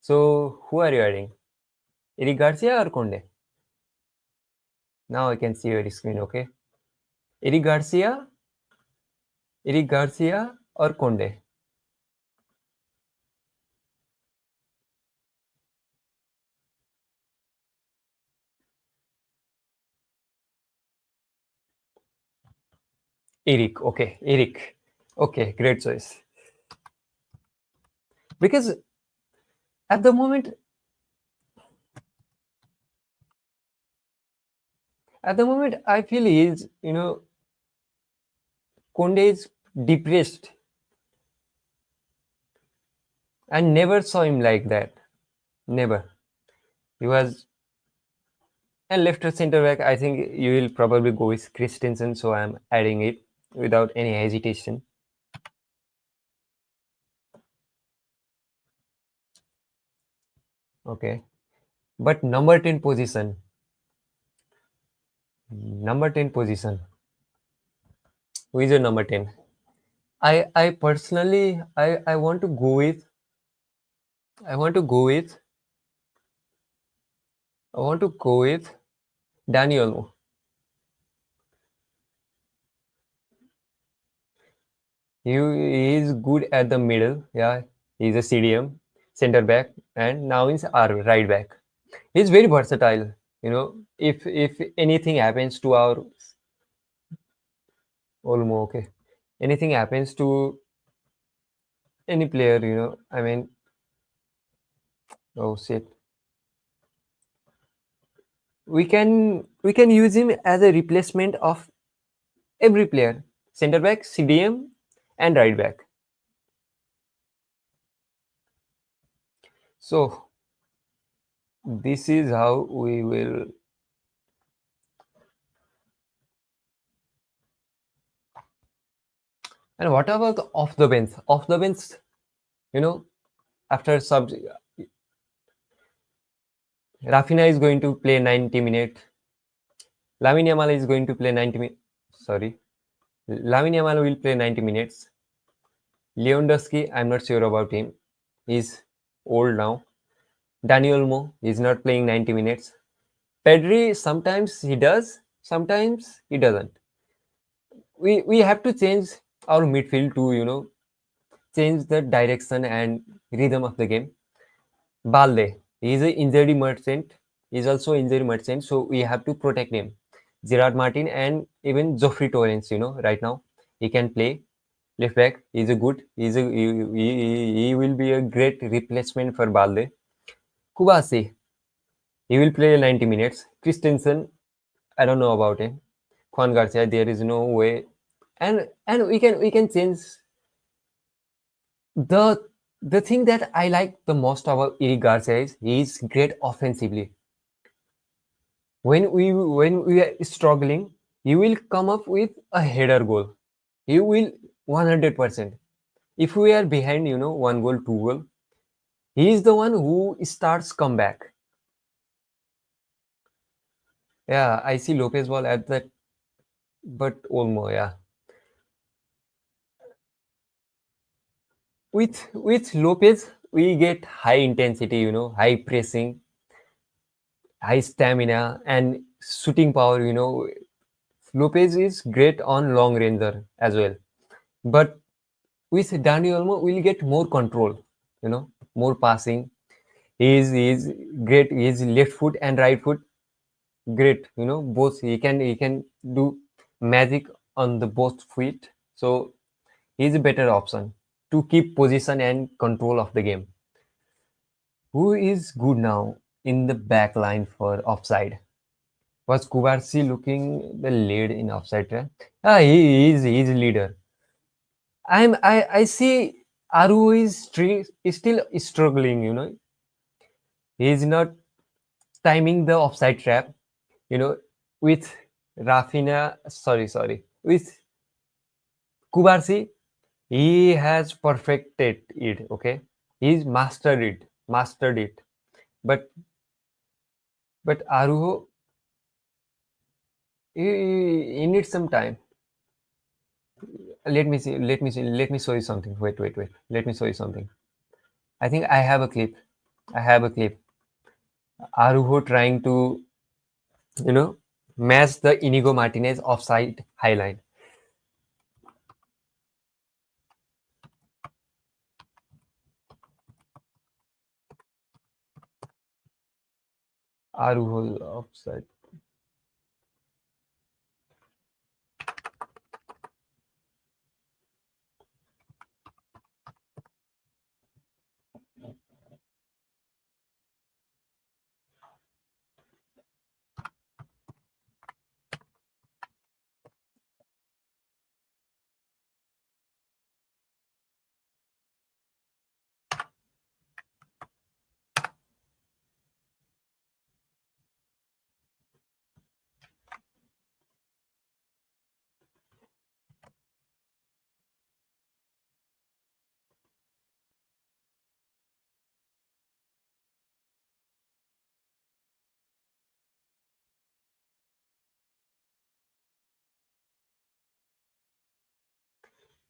So who are you adding? Eric Garcia or Conde? Now I can see your screen, okay? Eric Garcia, Eric Garcia or Conde? Eric, okay, Eric. Okay, great choice. Because at the moment, I feel he's, Conde is depressed. I never saw him like that. Never. He was and left center back. I think you will probably go with Christensen, so I'm adding it without any hesitation. Okay. But number 10 position. Who is your number 10? I personally I want to go with I want to go with I want to go with Daniel. He is good at the middle. Yeah, he's a CDM, center back, and now he's our right back. He's very versatile. If anything happens to our Olmo, okay, anything happens to any player, I mean, oh shit, we can use him as a replacement of every player, center back, CDM, and right back. So this is how we will. And what about off the bench? Off the bench, you know, after sub, Rafina is going to play 90 minutes. Lamine Yamal is going to play 90 minutes. Sorry, Lamine Yamal will play 90 minutes. Lewandowski, I'm not sure about him. He's old now. Daniel Mo is not playing 90 minutes. Pedri, sometimes he does, sometimes he doesn't. We have to change our midfield to, change the direction and rhythm of the game. Balde, he is an injury merchant. He is also injury merchant, so we have to protect him. Gerard Martin and even Geoffrey Torrens, right now he can play left back. He's a good. He will be a great replacement for Balde. Kubasi, he will play 90 minutes. Christensen, I don't know about him. Juan Garcia, there is no way. And we can change the the thing that I like the most about Eric Garcia is he's great offensively. When we are struggling, he will come up with a header goal. He will 100%. If we are behind, one goal, two goal, he is the one who starts comeback. Yeah, I see Lopez ball at that, but Olmo, yeah. With Lopez, we get high intensity, high pressing, high stamina, and shooting power. Lopez is great on long ranger as well. But with Dani Olmo, we'll get more control, more passing. He is great. His left foot and right foot great. Both he can do magic on the both feet. So he's a better option to keep position and control of the game. Who is good now in the back line for offside? Was Kubarsi looking the lead in offside trap? He's leader. I see Aru is still struggling. He's not timing the offside trap. You know, with Rafina. Sorry, with Kubarsi, he has perfected it. Okay, he's mastered it. But But Aruho, he needs some time. Let me see. Let me see. Let me show you something. Wait, wait, wait. Let me show you something. I think I have a clip. I have a clip. Aruho trying to, you know, match the Inigo Martinez offside highline. Aruho offside.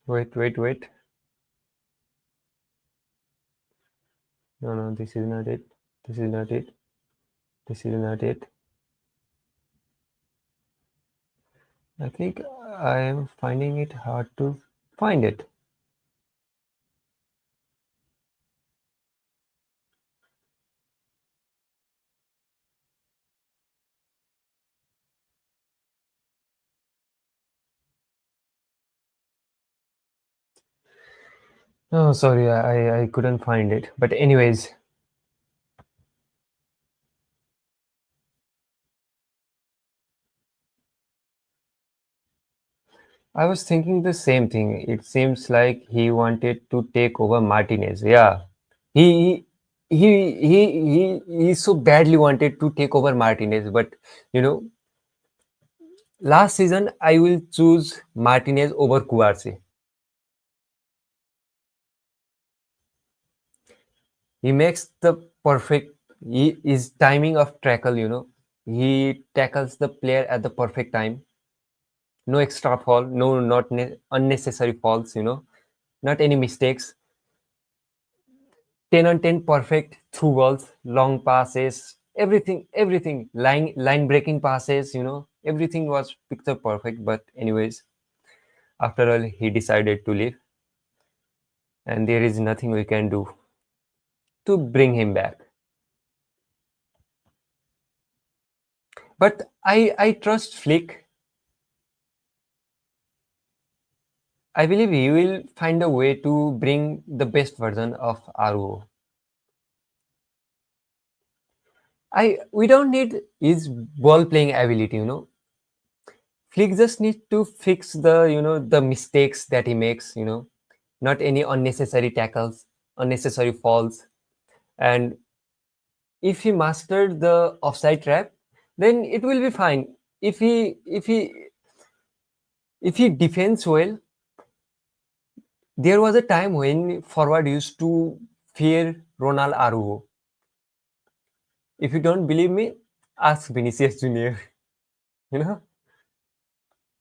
Wait, wait, wait. No, no, this is not it. This is not it. This is not it. I think I am finding it hard to find it. Oh, sorry, I couldn't find it. But anyways, I was thinking the same thing. It seems like he wanted to take over Martinez. Yeah, he he so badly wanted to take over Martinez. But you know, last season I will choose Martinez over Cuarse. He makes the perfect. He is timing of tackle. He tackles the player at the perfect time. No extra fall. No, not unnecessary falls. Not any mistakes. 10 on 10 perfect through balls, long passes, everything, line breaking passes, everything was picture perfect. But anyways, after all, he decided to leave, and there is nothing we can do to bring him back. But I trust Flick. I believe he will find a way to bring the best version of RO. We don't need his ball playing ability. Flick just needs to fix the mistakes that he makes. Not any unnecessary tackles, unnecessary falls. And if he mastered the offside trap, then it will be fine. If he defends well, there was a time when forward used to fear Ronald Araujo. If you don't believe me, ask Vinicius Junior. You know,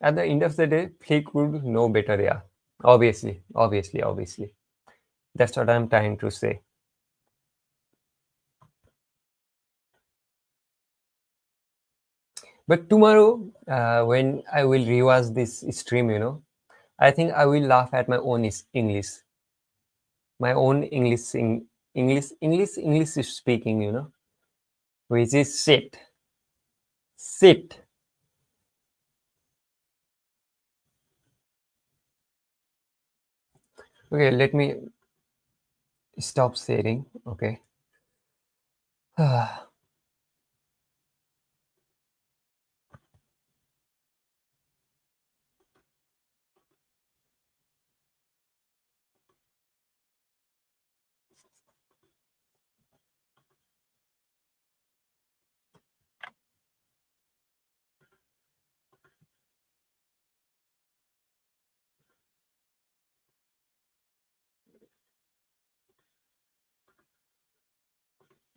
at the end of the day, Flick would know better. Yeah, obviously, obviously, obviously. That's what I'm trying to say. But tomorrow, when I will rewatch this stream, I think I will laugh at my own English, my own English speaking, which is shit, shit. Okay, let me stop saying. Okay.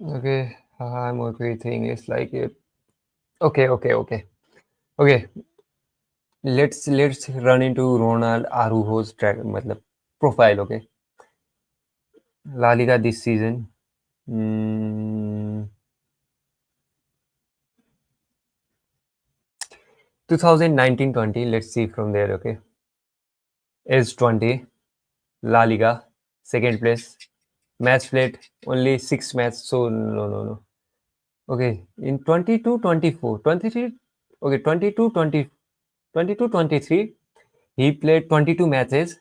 Okay. I'm okay with English like it. Okay, okay, okay. Okay, let's run into Ronald Araujo's track matlab, profile, okay? La Liga this season. Mm, 2019-20, let's see from there, okay? Age 20, La Liga, second place. Match played, only 6 matches, so no, no, no. Okay, in 22-24, 23, okay, 22-20, 22-23, he played 22 matches.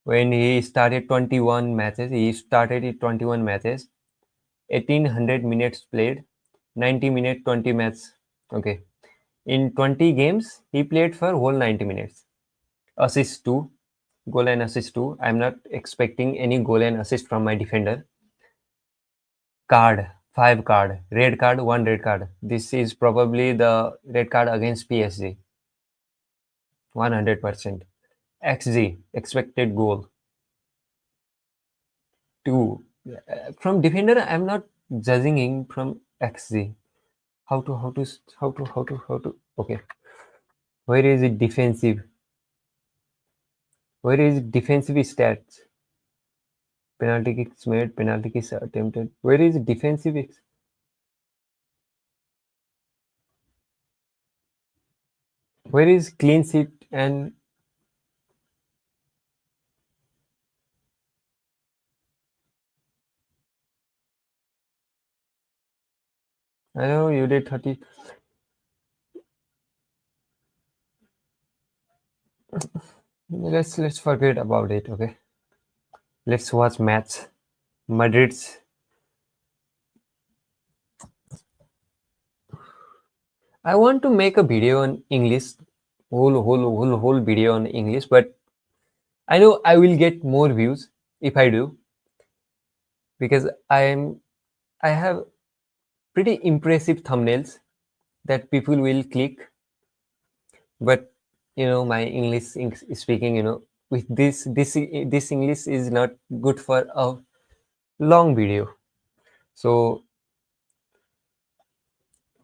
When he started 21 matches, he started it 21 matches, 1800 minutes played, 90 minute 20 matches. Okay. In 20 games, he played for whole 90 minutes. Assist 2, goal and assist 2. I'm not expecting any goal and assist from my defender. Card, 5 card, red card, 1 red card. This is probably the red card against PSG. 100%. XG, expected goal, 2. From defender, I'm not judging him from XG. How to. Okay. Where is it defensive? Where is defensive stats? Penalty kicks made, penalty kicks attempted. Where is defensive? Where is clean sheet and I know you did 30. Let's forget about it, okay? Let's watch match. Madrid's. I want to make a video on English, whole video on English, but I know I will get more views if I do because I have pretty impressive thumbnails that people will click, but my English speaking, with this English is not good for a long video. So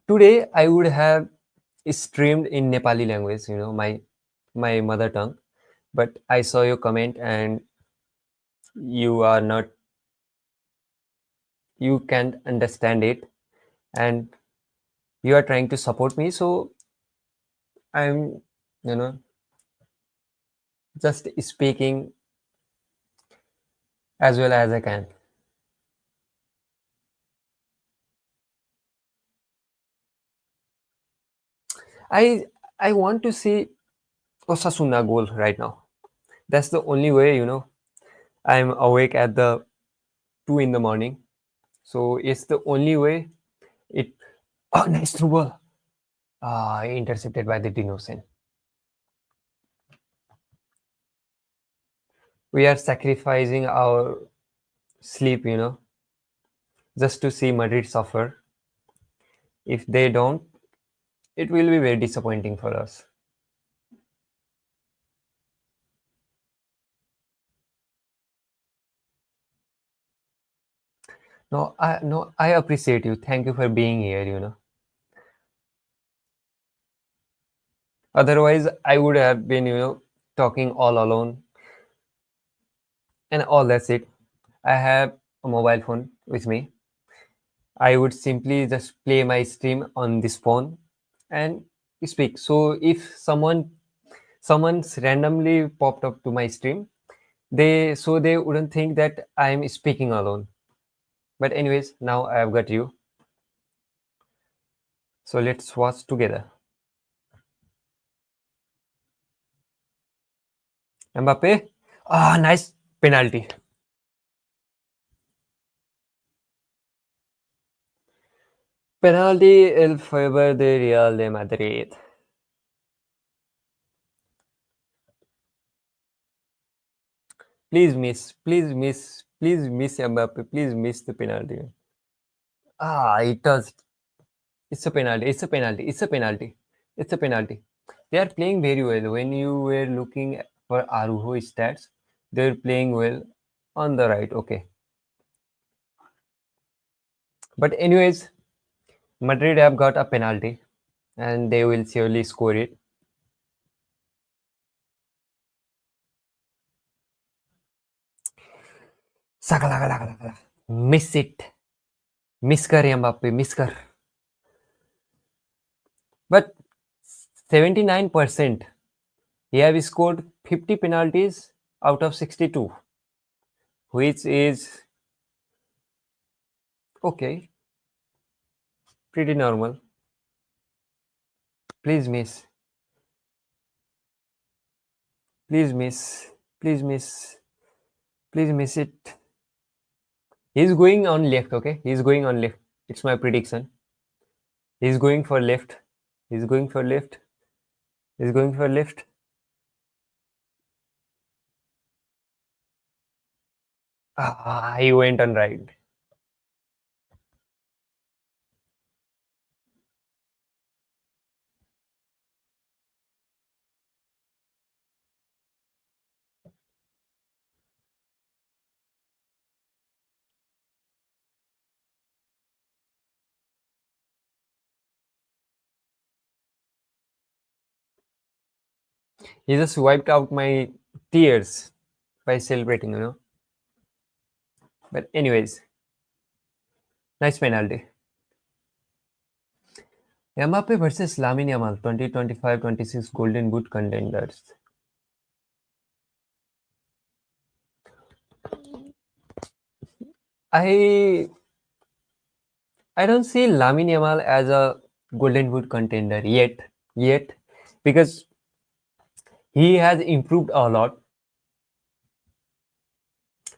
today I would have streamed in Nepali language, my mother tongue, but I saw your comment and you are not, you can't understand it, and you are trying to support me, so I'm, you know just speaking as well as I can. I i want to see Osasuna goal right now. That's the only way, I'm awake at the 2 in the morning. So it's the only way. It Oh, nice through ball. Intercepted by the Dinosen. We are sacrificing our sleep, just to see Madrid suffer. If they don't, it will be very disappointing for us. No, I appreciate you. Thank you for being here. Otherwise, I would have been, talking all alone, and all that's it. I have a mobile phone with me. I would simply just play my stream on this phone and speak. So if someone's randomly popped up to my stream, they wouldn't think that I'm speaking alone. But anyways, now I've got you. So let's watch together. Mbappe. Nice penalty. Penalty el favor de Real de Madrid. Please miss Mbappe. Please miss the penalty. It does. It's a penalty. It's a penalty. It's a penalty. It's a penalty. They are playing very well. When you were looking for Arujo stats, they're playing well on the right. Okay. But anyways, Madrid have got a penalty, and they will surely score it. Sakalakalakala. Miss it. Miss kar Mbappe, miss kar. But 79%, he have scored 50 penalties out of 62, which is okay, pretty normal. Please miss. Please miss. Please miss. Please miss it. He's going on left, okay? He's going on left. It's my prediction. He's going for left. He's going for left. He's going for left. Ah, he went on right. He just wiped out my tears by celebrating. But anyways, nice penalty. Mbappe versus Lamine Yamal, 2025-26 Golden Boot contenders. I I don't see Lamine Yamal as a Golden Boot contender yet, because he has improved a lot.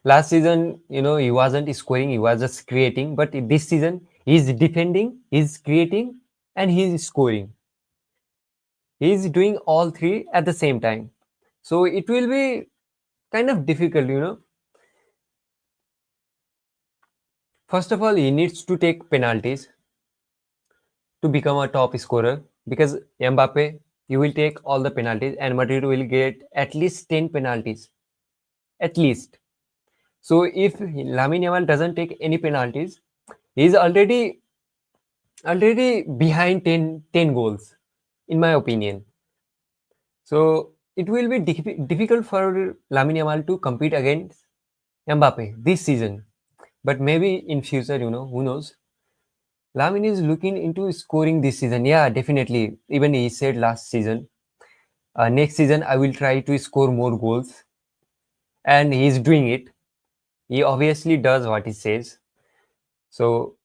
Last season, he wasn't scoring, he was just creating. But this season, he's defending, he's creating, and he's scoring. He's doing all three at the same time. So it will be kind of difficult. First of all, he needs to take penalties to become a top scorer, because Mbappe, you will take all the penalties and Madrid will get at least 10 penalties. At least. So if Lamine Yamal doesn't take any penalties, he's already behind 10 goals, in my opinion. So it will be difficult for Lamine Yamal to compete against Mbappe this season. But maybe in future, who knows? Lamine is looking into scoring this season. Yeah, definitely. Even he said last season, next season I will try to score more goals, and he's doing it. He obviously does what he says. So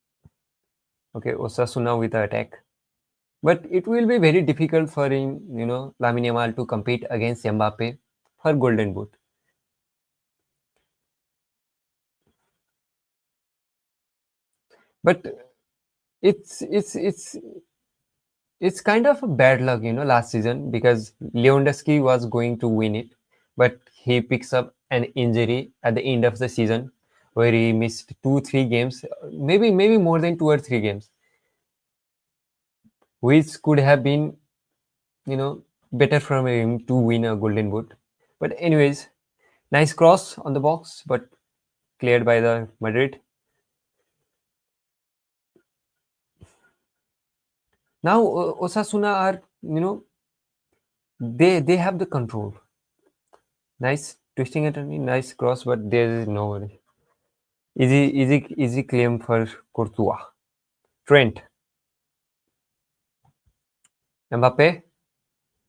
okay, Osasuna with the attack. But it will be very difficult for him, Lamine Yamal to compete against Mbappe for Golden Boot. But it's kind of a bad luck, last season, because Lewandowski was going to win it, but he picks up an injury at the end of the season where he missed 2 3 games, maybe more than 2 or 3 games, which could have been, better for him to win a Golden Boot. But anyways, nice cross on the box, but cleared by the Madrid. Now Osasuna are, they have the control. Nice twisting it, nice cross, but there is no easy claim for Courtois. Trent, Mbappe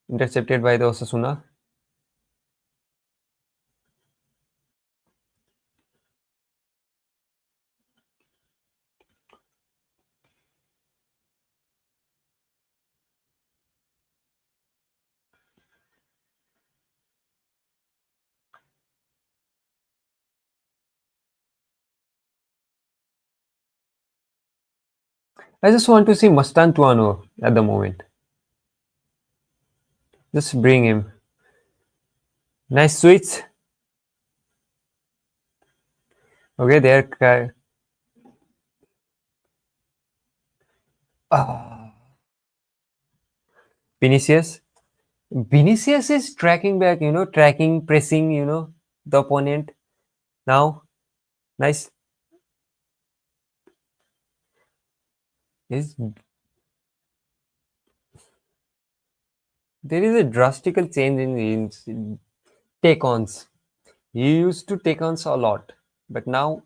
intercepted by the Osasuna. I just want to see Mastantuano at the moment. Just bring him. Nice switch. Okay, there. Ah, Vinicius. Vinicius is tracking back, tracking, pressing, the opponent. Now, nice. is there is a drastical change in take-ons. He used to take ons a lot, but now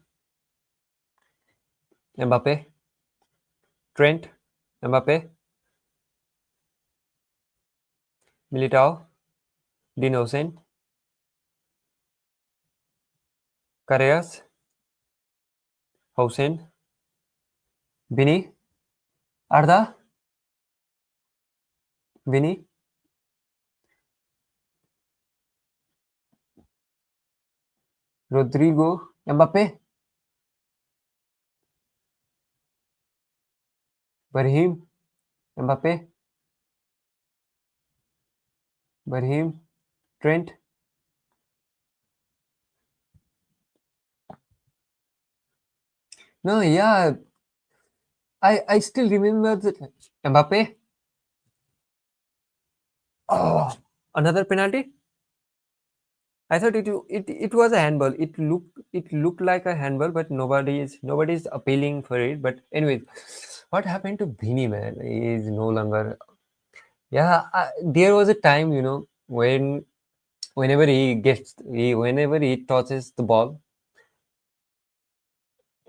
Mbappe, Trent, Mbappe, Militao, Dean Hussein, Carreras, Hussein, Vinny, Arda, Vinny, Rodrigo, Mbappe, Brahim, Mbappe, Brahim, Trent. No, yeah, I still remember that Mbappe. Oh, another penalty. I thought it was a handball. It looked like a handball, but nobody's appealing for it. But anyways, what happened to Bini, man? He is no longer. Yeah, there was a time, when whenever he touches the ball,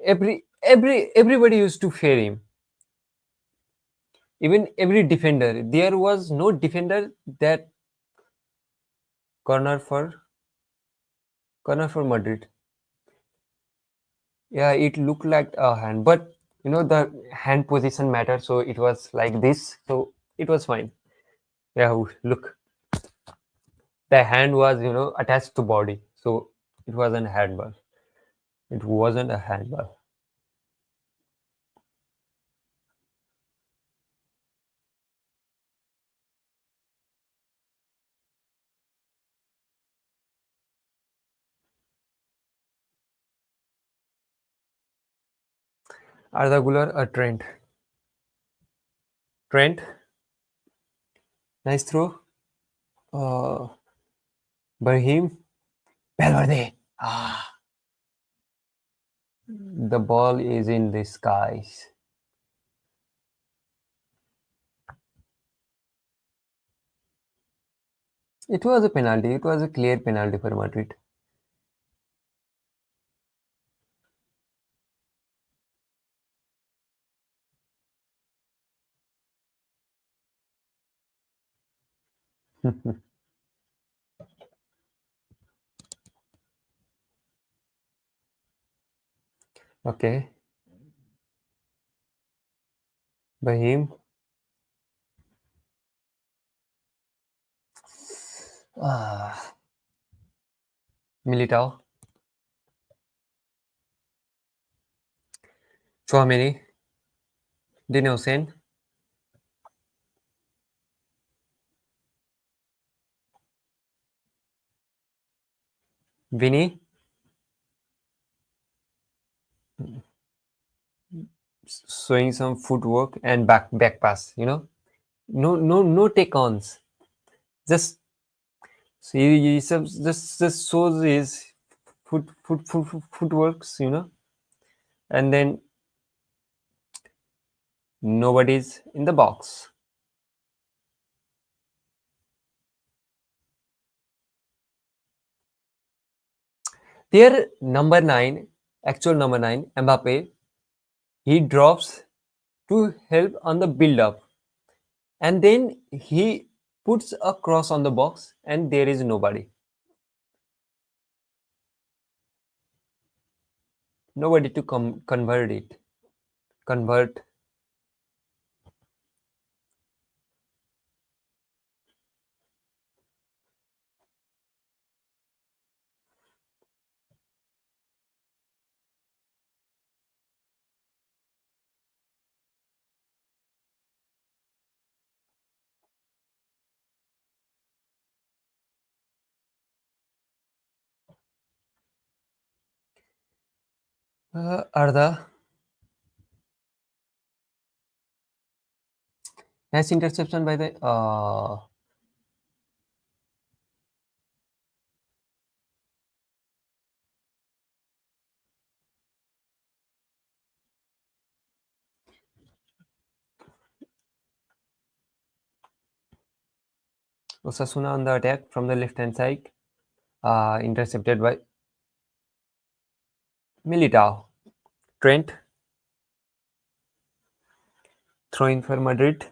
everybody used to fear him. Even every defender. There was no defender that corner for corner for Madrid. Yeah, it looked like a hand, but the hand position mattered, so it was like this, so it was fine. Yeah, look, the hand was attached to body, so it wasn't a handball. It wasn't a handball. Arda Güler, a Trent. Trent, nice throw. Uh, Brahim, Valverde. Ah, the ball is in the skies. It was a penalty. It was a clear penalty for Madrid. Okay, Brahim. Ah, Militao, Chouameni, Dine Hussein, Vinny, showing some footwork and back pass. No take ons. Just see, he just shows his footworks. And then nobody's in the box. Their number nine, actual number nine, Mbappe, he drops to help on the build up, and then he puts a cross on the box, and there is nobody. Nobody to convert it. Convert. Arda, nice interception by the. Osasuna on the attack from the left-hand side. Intercepted by Militao. Trent. Throw in for Madrid.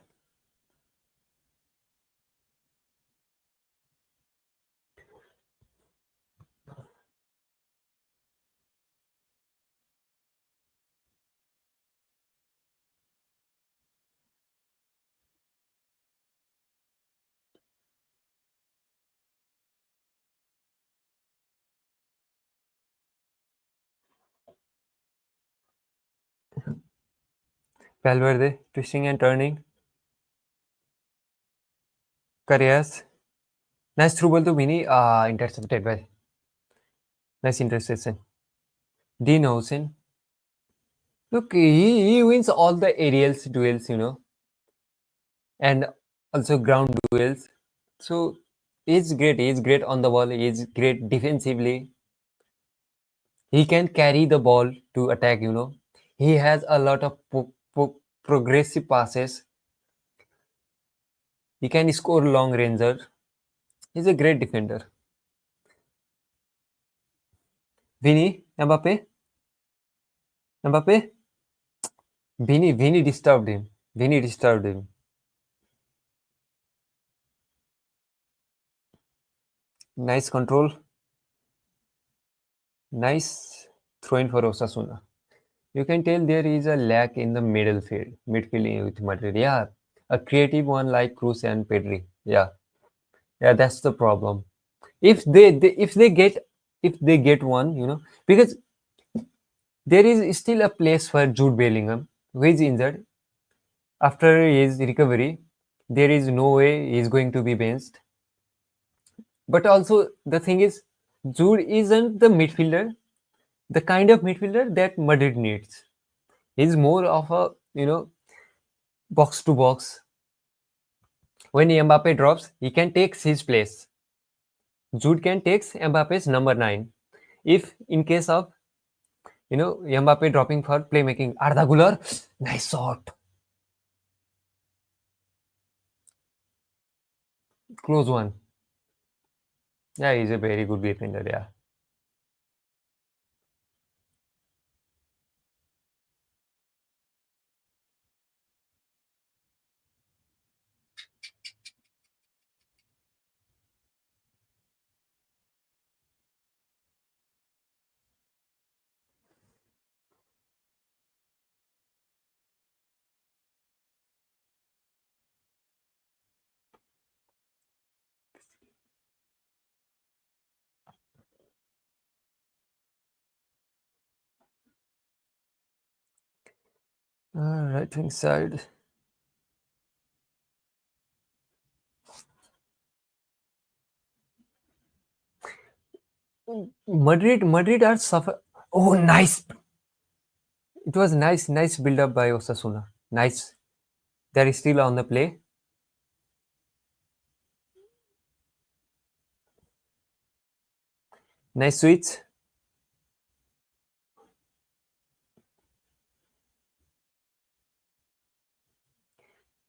Valverde twisting and turning. Carreras. Nice through ball to Vini. Intercepted by. Nice interception. Dean Housen. Look, he wins all the aerials duels, and also ground duels. So he's great. He's great on the ball. He's great defensively. He can carry the ball to attack. He has a lot of progressive passes. He can score long ranger. He's a great defender. Vini, Mbappe, Mbappe, Vini disturbed him. Vini disturbed him. Nice control. Nice throw in for Osasuna. You can tell there is a lack in the midfield with Madrid. Yeah, a creative one like Cruz and Pedri. Yeah, that's the problem. If they get one, because there is still a place for Jude Bellingham, who is injured. After his recovery, there is no way he is going to be benched. But also the thing is, Jude isn't the midfielder, the kind of midfielder that Madrid needs. He's more of a box to box. When Mbappe drops, he can take his place. Jude can take Mbappe's number 9. If in case of Mbappe dropping for playmaking, Arda Güler, nice shot. Close one. Yeah, he's a very good defender, yeah. Right wing side. Madrid are suffer. Oh, nice. It was nice build up by Osasuna. Nice. They're still on the play. Nice switch.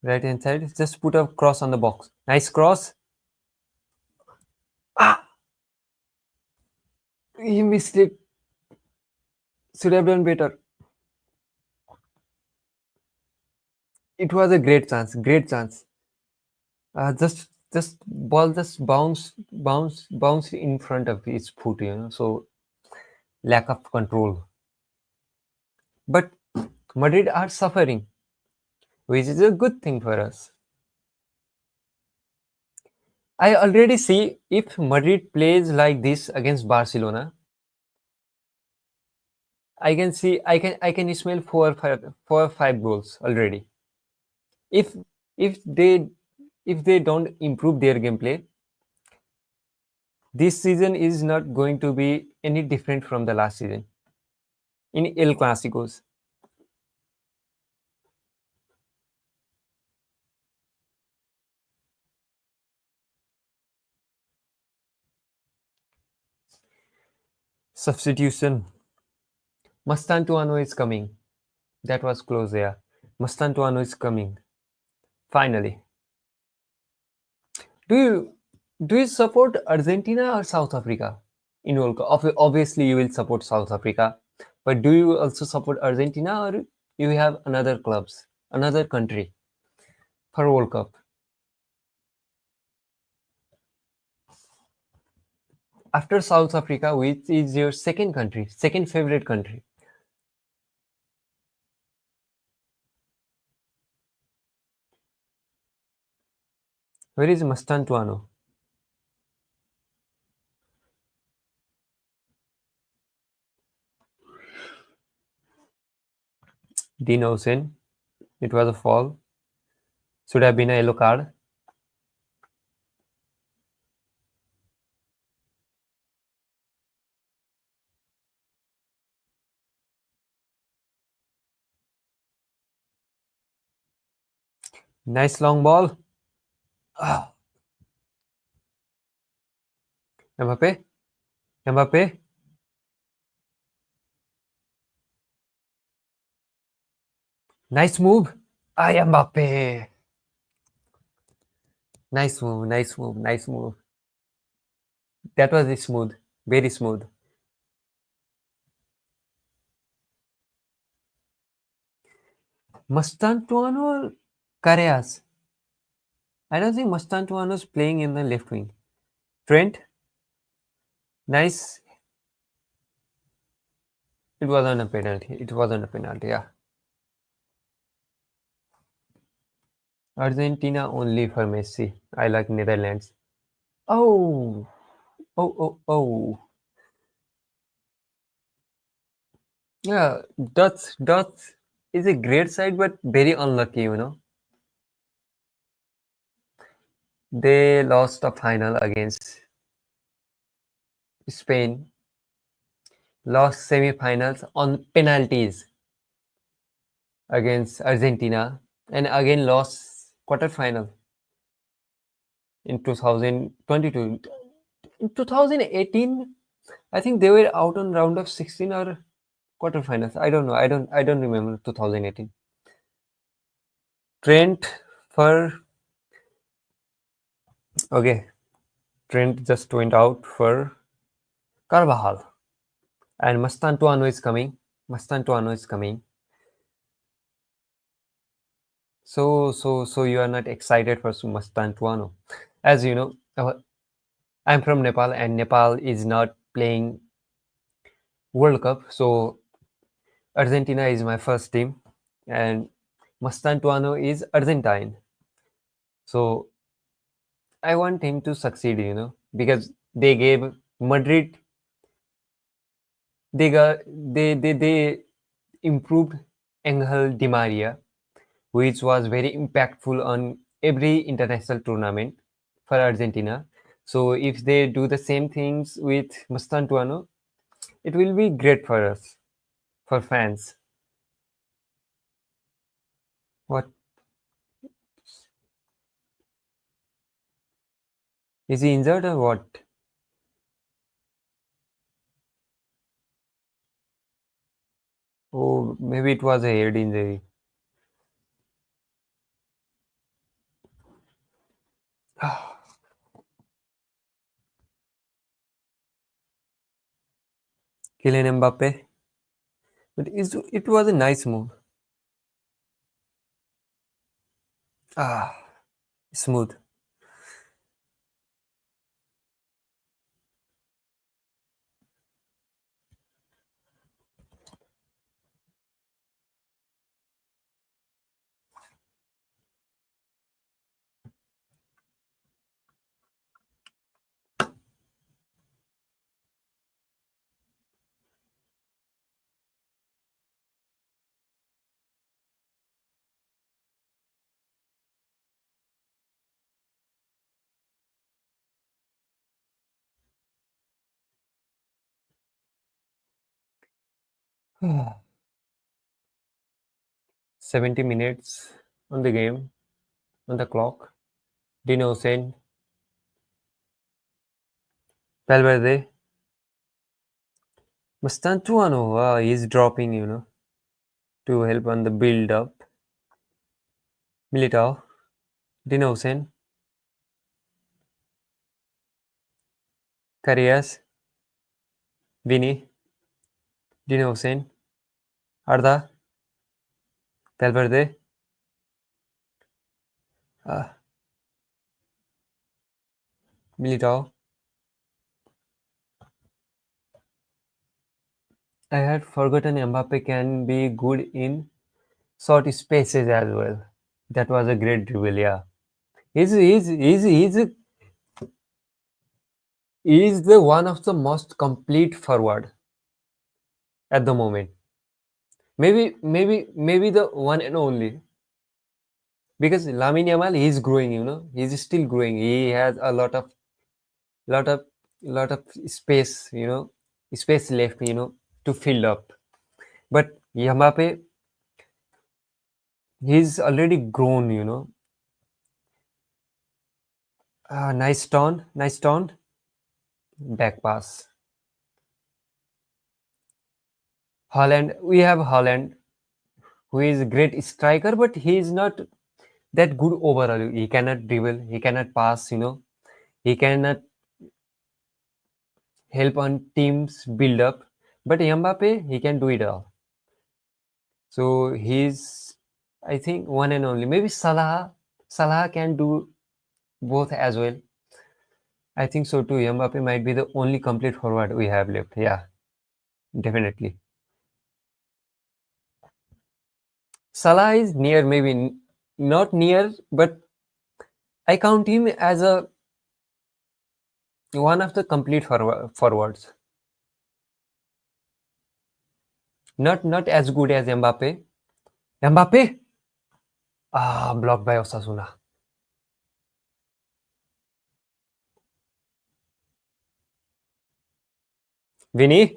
Right hand side. Just put a cross on the box. Nice cross. Ah! He missed it. Should have done better. It was a great chance. Great chance. Just ball just bounce in front of his foot. So lack of control. But Madrid are suffering, which is a good thing for us. I already see if Madrid plays like this against Barcelona, I can smell four or five goals already. If if they don't improve their gameplay, this season is not going to be any different from the last season in El Clásicos. Substitution. Mastantuano is coming. That was close there. Mastantuano is coming. Finally. Do you Do you support Argentina or South Africa in World Cup? Obviously, you will support South Africa, but do you also support Argentina or you have another clubs, another country for World Cup? After South Africa, which is your second country, second favorite country? Where is Mastantuano? Dean Hussein. It was a fall. Should have been a yellow card. Nice long ball. Ah, Mbappe. Mbappe. Nice move. Mbappe. Nice move. Nice move. Nice move. That was smooth. Very smooth. Mastantuano or Carreras? I don't think Mastantuano's playing in the left wing. Trent, nice. It wasn't a penalty. It wasn't a penalty. Yeah. Argentina only for Messi. I like Netherlands. Oh, oh. Yeah, Dutch is a great side, but very unlucky. They lost a final against Spain, lost semi-finals on penalties against Argentina, and again lost quarterfinal in 2022. In 2018, I think they were out on round of 16 or quarterfinals. I don't know. I don't remember 2018. Trent for okay. Trent just went out for Carvajal. And Mastantuano is coming. Mastantuano is coming. So you are not excited for Mastantuano. As you know, I'm from Nepal and Nepal is not playing World Cup. So Argentina is my first team and Mastantuano is Argentine. So I want him to succeed, because they gave Madrid, they improved Angel Di Maria, which was very impactful on every international tournament for Argentina. So if they do the same things with Mastantuano, it will be great for us, for fans. What is he injured or what? Oh, maybe it was a head injury. Kylian Mbappe, but it was a nice move. Ah, smooth. 70 minutes on the game, on the clock. Dino Hussein, Valverde, Mastantuano, he's dropping, to help on the build up. Militao, Dino Hussein, Carillas, Vini, Dino Hussein, Arda, Valverde, uh, Militao. I had forgotten Mbappe can be good in short spaces as well. That was a great dribble, yeah. He's the one of the most complete forward at the moment. Maybe the one and only. Because Lamine Yamal is growing, he's still growing. He has a lot of lot of space, space left, to fill up. But Mbappe, he's already grown, nice turn, back pass. Holland, we have Holland, who is a great striker, but he is not that good overall. He cannot dribble, he cannot pass, he cannot help on teams build up. But Mbappe, he can do it all. So he's, I think, one and only. Maybe Salah. Salah can do both as well. I think so too. Mbappe might be the only complete forward we have left. Yeah, definitely. Salah is near, maybe not near, but I count him as a one of the complete forwards. Not as good as Mbappe. Mbappe, blocked by Osasuna. Vinny,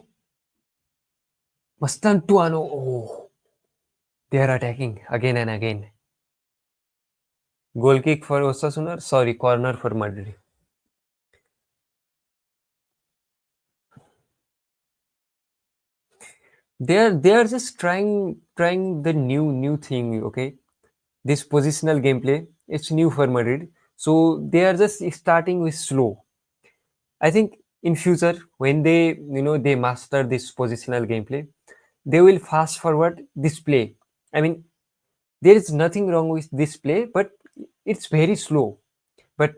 Mastantuano. Oh, they are attacking again and again. Goal kick for Osasuna. Sorry, corner for Madrid. They are just trying the new thing. Okay, this positional gameplay. It's new for Madrid, so they are just starting with slow. I think in future when they master this positional gameplay, they will fast forward this play. I mean, there is nothing wrong with this play, but it's very slow. But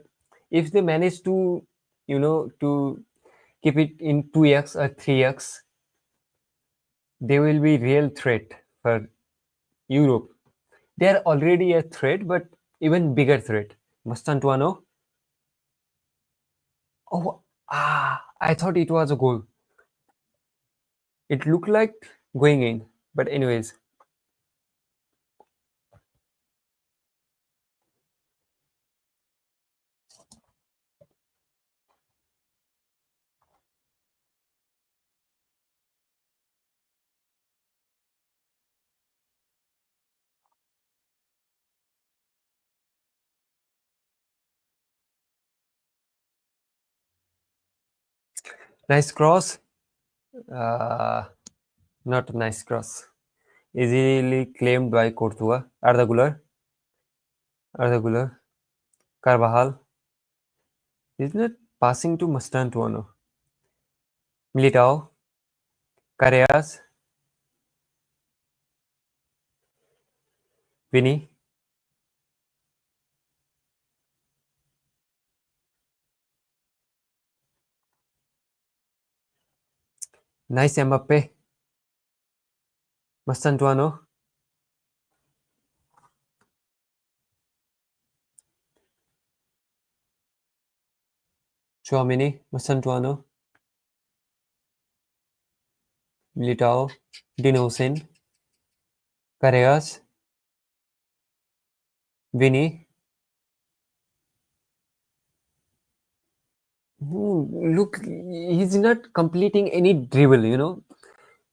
if they manage to keep it in 2x or 3x, they will be real threat for Europe. They are already a threat, but even bigger threat. Mastantuano. Oh, I thought it was a goal. It looked like going in, but anyways, nice cross. Uh, Not a nice cross. Easily claimed by Courtois. Arda Güler, Carvajal. Isn't it passing to Mastantuano? Militao, Carreras, Vini. Nice Mbappe. Mastantuano, Chouameni, Mastantuano, Militao, Dino Hussein, Carreras, Vini. Look, he's not completing any dribble,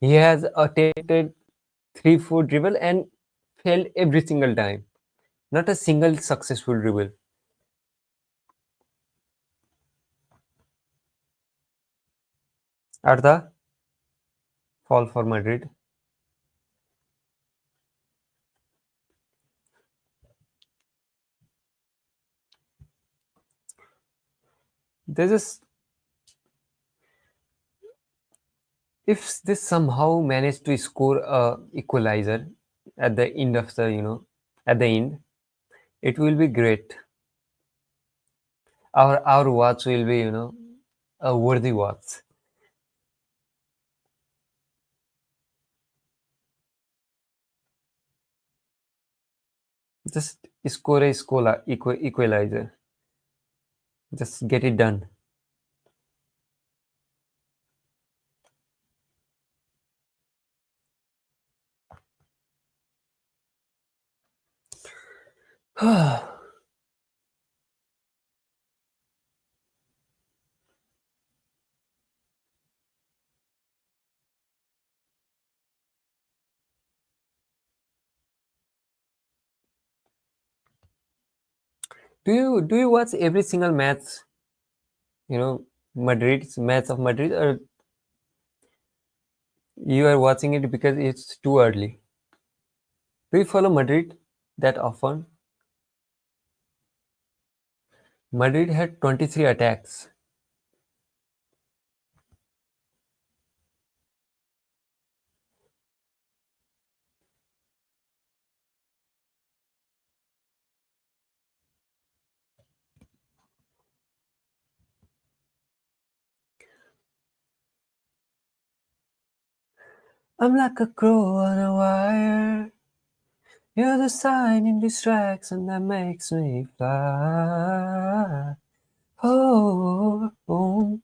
He has attempted 3-4 dribble and failed every single time. Not a single successful dribble. Arda, fall for Madrid. They just If they somehow manage to score a equalizer at the end of the, at the end, it will be great. Our watch will be, a worthy watch. Just score a equalizer. Just get it done. Do you watch every single match? You know, Madrid's match of Madrid, or you are watching it because it's too early? Do you follow Madrid that often? Madrid had 23 attacks. I'm like a crow on a wire. You're the sign in these tracks, and that makes me fly. Oh, oh.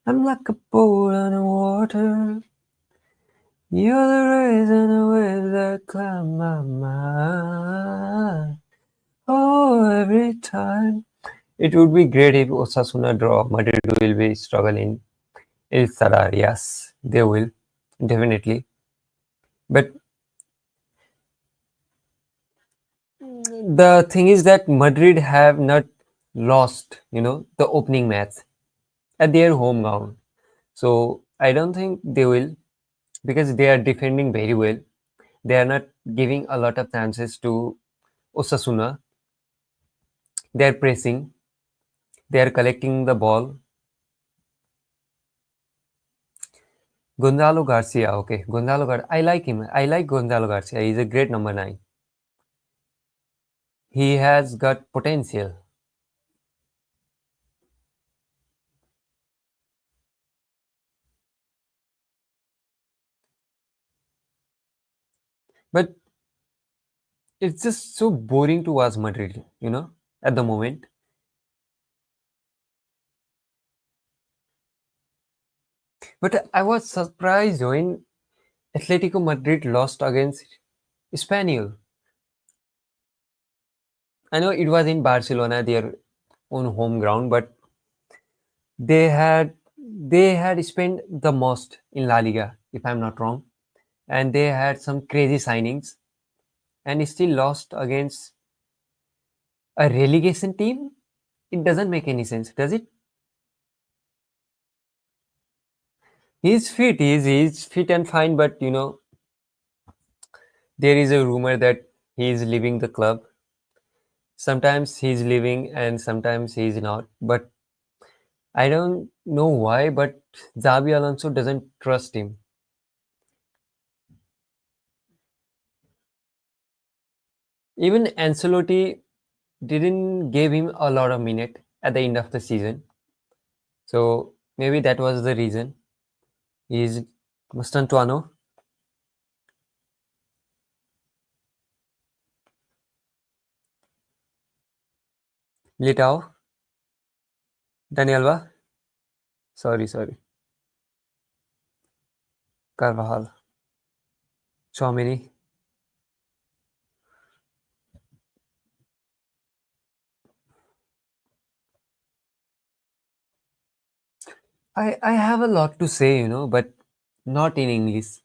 I'm like a boat on the water. You're the reason the waves that climb my mind. Oh, every time. It would be great if Osasuna draw. Madrid will be struggling. El Sadar, yes, they will, definitely. But the thing is that Madrid have not lost, the opening match at their home ground. So I don't think they will, because they are defending very well. They are not giving a lot of chances to Osasuna. They are pressing. They are collecting the ball. Gonzalo Garcia, okay, I like him. I like Gonzalo Garcia. He's a great number 9. He has got potential. But it's just so boring to watch Madrid, at the moment. But I was surprised when Atletico Madrid lost against Espanyol. I know it was in Barcelona, their own home ground, but they had spent the most in La Liga, if I'm not wrong, and they had some crazy signings, and still lost against a relegation team. It doesn't make any sense, does it? He's fit and fine, but there is a rumor that he is leaving the club. Sometimes he's leaving and sometimes he's not. But I don't know why, but Xabi Alonso doesn't trust him. Even Ancelotti didn't give him a lot of minute at the end of the season. So maybe that was the reason. He's Mastantuano, Militao, Danielva. Sorry. Carvajal, Chouameni. I have a lot to say, but not in English.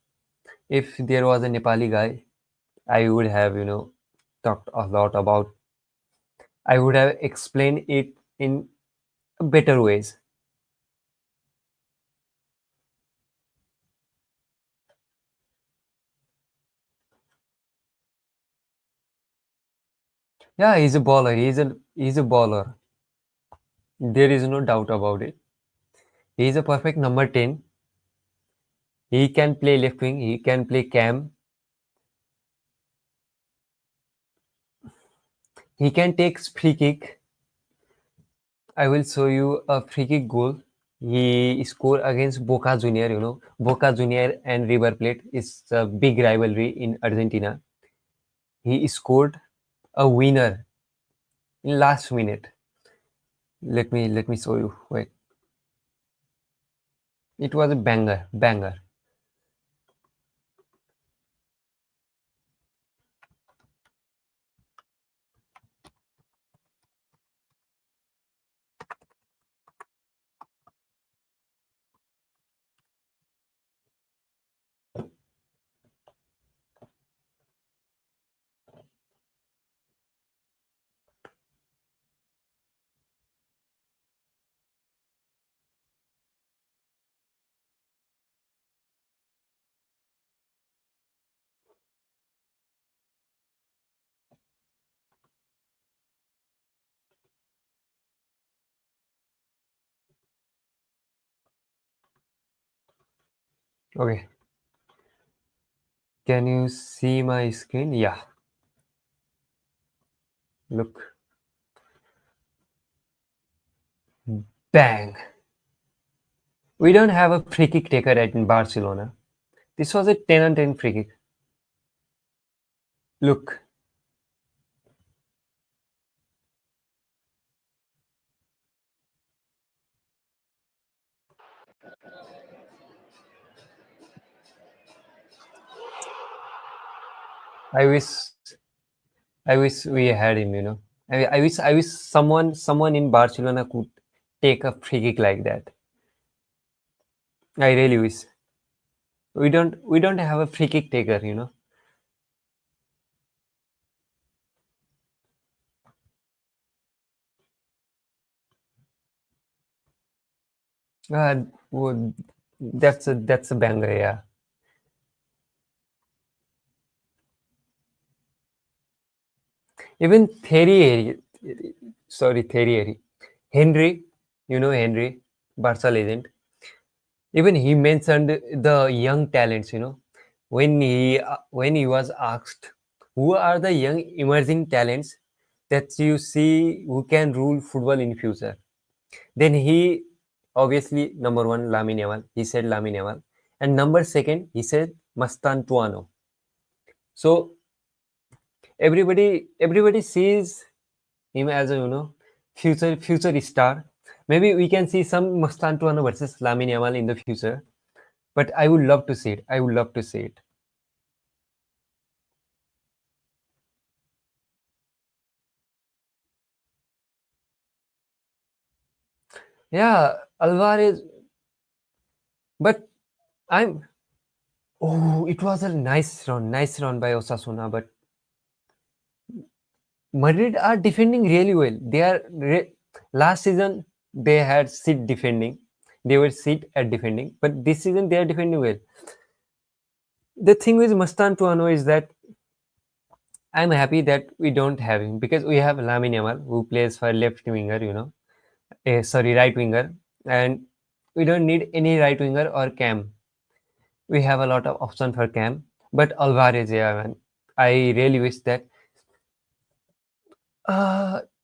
If there was a Nepali guy, I would have, talked a lot about. I would have explained it in better ways. Yeah, he's a baller. He's a baller. There is no doubt about it. He is a perfect number 10. He can play left wing, he can play cam, he can take free kick. I will show you a free kick goal. He scored against Boca Junior, Boca Junior and River Plate is a big rivalry in Argentina. He scored a winner in last minute. Let me show you. Wait. It was a banger. Okay. Can you see my screen? Yeah. Look. Bang. We don't have a free kick taker at in Barcelona. This was a 10 on 10 free kick. Look. I wish I wish we had him. I wish someone in Barcelona could take a free kick like that. I really wish. We don't have a free kick taker. Well, that's a banger, yeah. Even Thierry Henry, Henry, Barca legend. Even he mentioned the young talents. When he was asked, who are the young emerging talents that you see who can rule football in future? Then he obviously number one Lamine Yamal. He said Lamine Yamal, and number second he said Mastan Tuano. So everybody sees him as a future star. Maybe we can see some Mastan Tuano versus Lamine Yamal in the future. But I would love to see it. I would love to see it. Yeah, Alvarez. But I'm. Oh, it was a nice run by Osasuna. But Madrid are defending really well. Last season they had sit defending. They were sit at defending, but this season they are defending well. The thing with Mastan Tuano is that I'm happy that we don't have him because we have Lamine Yamal who plays for left winger. Sorry, right winger, and we don't need any right winger or cam. We have a lot of option for cam, but Alvarez, yeah, man, I really wish that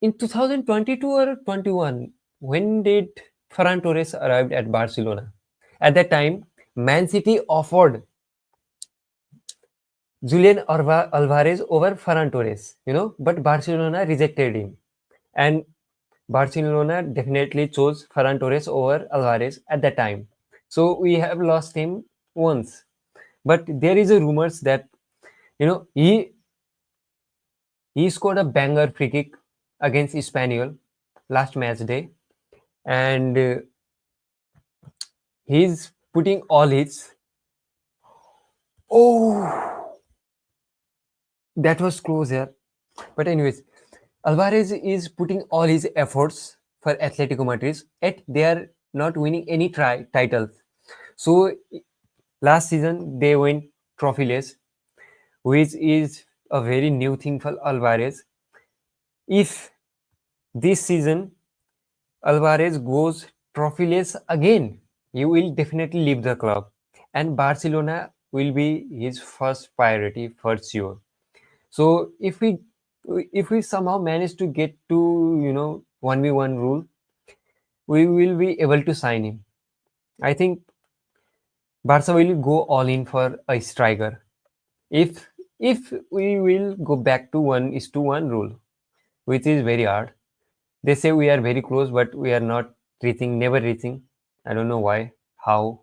in 2022 or 21, when did Ferran Torres arrived at Barcelona? At that time, Man City offered Julian Alvarez over Ferran Torres, but Barcelona rejected him. And Barcelona definitely chose Ferran Torres over Alvarez at that time. So we have lost him once. But there is a rumors that he scored a banger free kick against Espanyol last match day, and he's putting all his. Oh, that was close here. But anyways, Alvarez is putting all his efforts for Atletico Madrid, yet they are not winning any titles. So last season they went trophyless, which is a very new thing for Alvarez. If this season Alvarez goes trophyless again, he will definitely leave the club, and Barcelona will be his first priority for sure. So if we somehow manage to get to 1v1 rule, we will be able to sign him. I think Barca will go all in for a striker. If we will go back to 1:1 rule, which is very hard. They say we are very close, but we are not reaching, never reaching. I don't know why, how.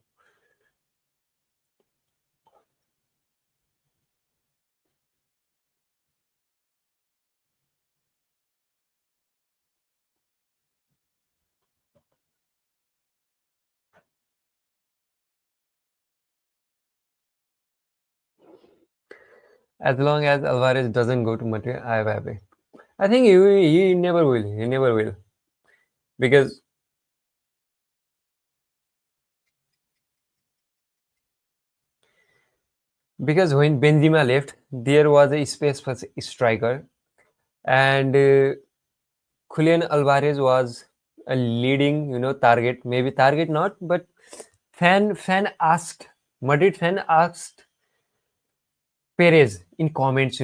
As long as Alvarez doesn't go to Madrid, I am happy. I think he never will. He never will because when Benzema left, there was a space for striker, and Julian Alvarez was a leading, target. Maybe target not, but fan asked, Madrid fan asked Perez in comments,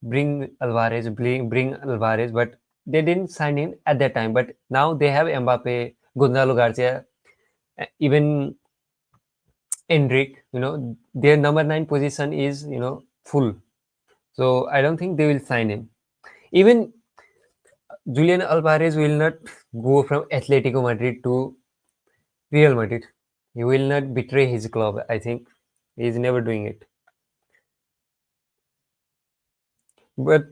bring Alvarez, but they didn't sign him at that time. But now they have Mbappe, Gonzalo Garcia, even Endrick. Their number 9 position is full. So I don't think they will sign him. Even Julian Alvarez will not go from Atletico Madrid to Real Madrid. He will not betray his club. I think he is never doing it. But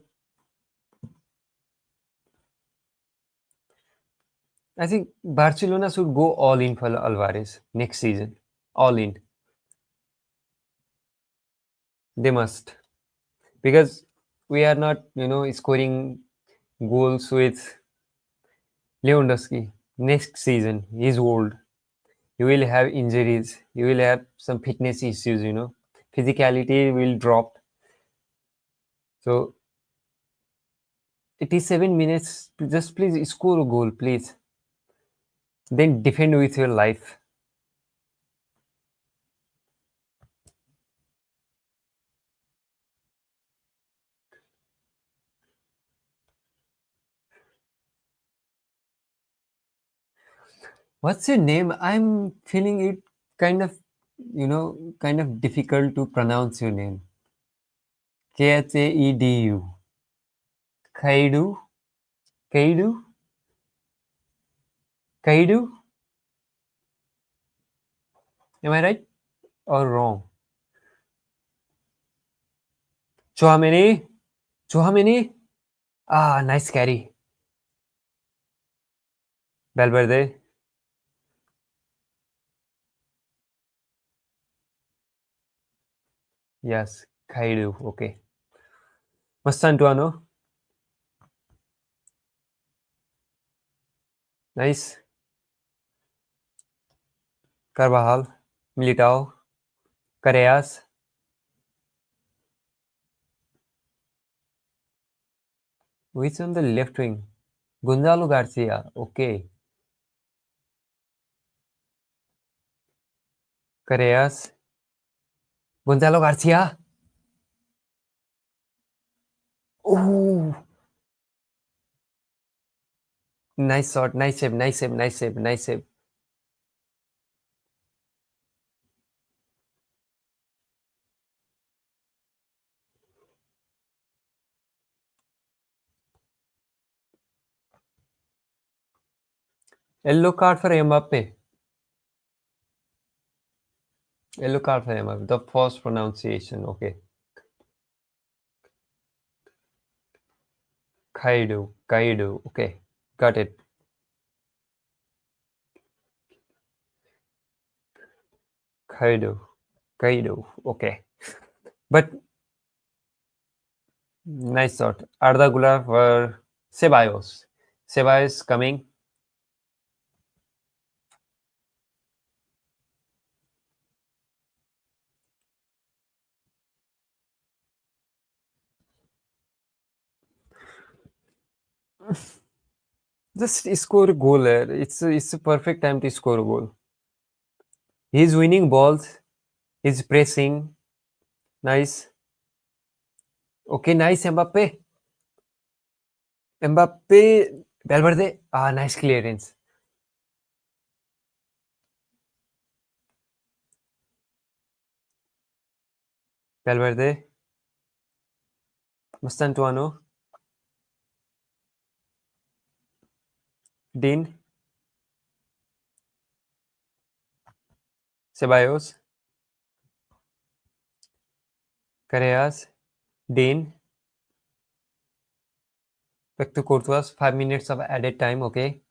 I think Barcelona should go all in for Alvarez next season. All in. They must. Because we are not, scoring goals with Lewandowski. Next season, he's old. He will have injuries. He will have some fitness issues. Physicality will drop. So 87 minutes, just please score a goal, please. Then defend with your life. What's your name? I'm feeling it kind of difficult to pronounce your name. Khaedu. Kaidu? Kaidu? Kaidu? Am I right or wrong? Chouameni? Chouameni? Ah, nice carry. Valverde? Yes. Kaidu. Okay. Mastantuano? Nice. Carvajal? Militao? Carreas? Which on the left wing? Gonzalo Garcia. Okay. Carreas? Gonzalo Garcia? Oh, nice shot. Nice save. Nice save. Nice save. Nice save. Yellow card for Mbappe. Yellow card for Mbappe. The first pronunciation. Okay. Kaido. Kaido. Okay. Got it. Kaido. Kaido. Okay. But nice shot. Arda Güler for Ceballos. Ceballos coming. Just score a goal there. It's a perfect time to score a goal. He's winning balls. He's pressing. Nice. Okay, nice Mbappe. Mbappe. Valverde. Ah, nice clearance. Valverde. Mastantuano. Dean. Ceballos. Carreras. Dean. Back to Courtois. 5 minutes of added time. Okay.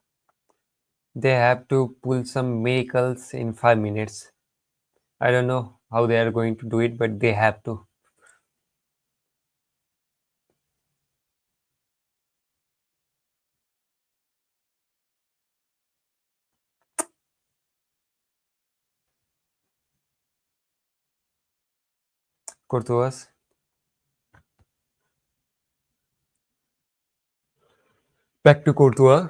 They have to pull some miracles in 5 minutes. I don't know how they are going to do it, but they have to. Courtois. Back to Courtois.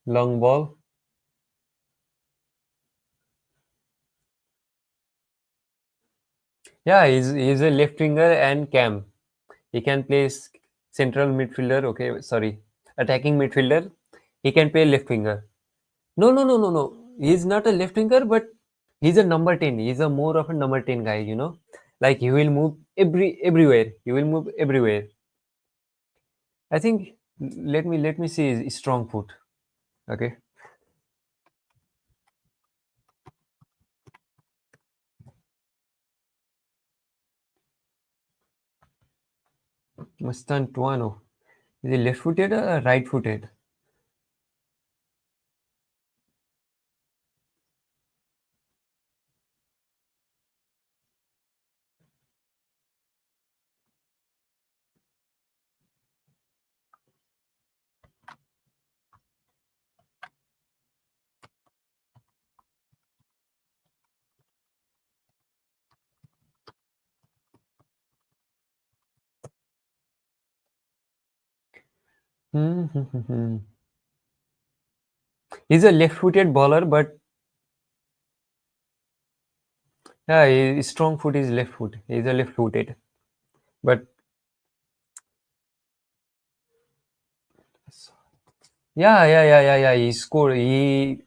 Long ball. Yeah, he's a left winger and cam. He can play central midfielder. Okay, sorry, attacking midfielder. He can play left winger. No, no, no, no, no. He's not a left winger, but he's a number 10. He's a more of a number 10 guy. Like he will move everywhere. He will move everywhere. I think. Let me see his strong foot. Okay, Mustan Tuano. Is he left-footed or right-footed? Hmm, hmm, hmm, hmm. He's a left-footed bowler, but yeah, his strong foot is left foot. He's a left-footed, but yeah, yeah, yeah, yeah, yeah. He scored. He's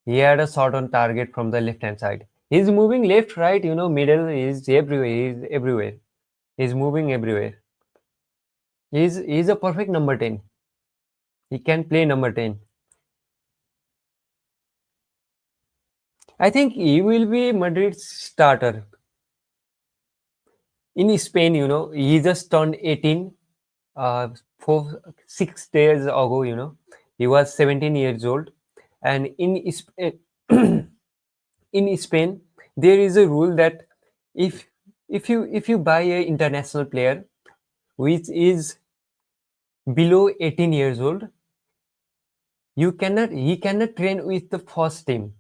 he had a shot on target from the left-hand side. He's moving left, right. Middle. He's everywhere. He's everywhere. He's moving everywhere. He's a perfect number 10. He can play number 10. I think he will be Madrid's starter. In Spain, he just turned 18 uh, 6 days ago. He was 17 years old, and in Spain there is a rule that if if you buy a international player which is below 18 years old, he cannot train with the first team.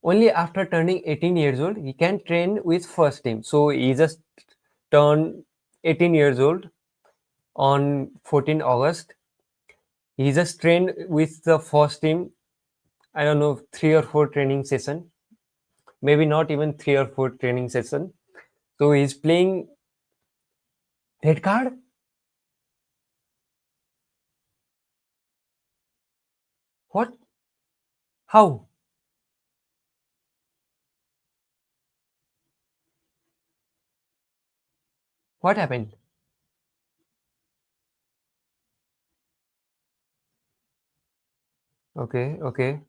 Only after turning 18 years old he can train with first team. So he just turned 18 years old on 14 August. He just trained with the first team. I don't know, 3 or 4 training session, maybe not even 3 or 4 training session. So he's playing red card. What? How? What happened? Okay, okay.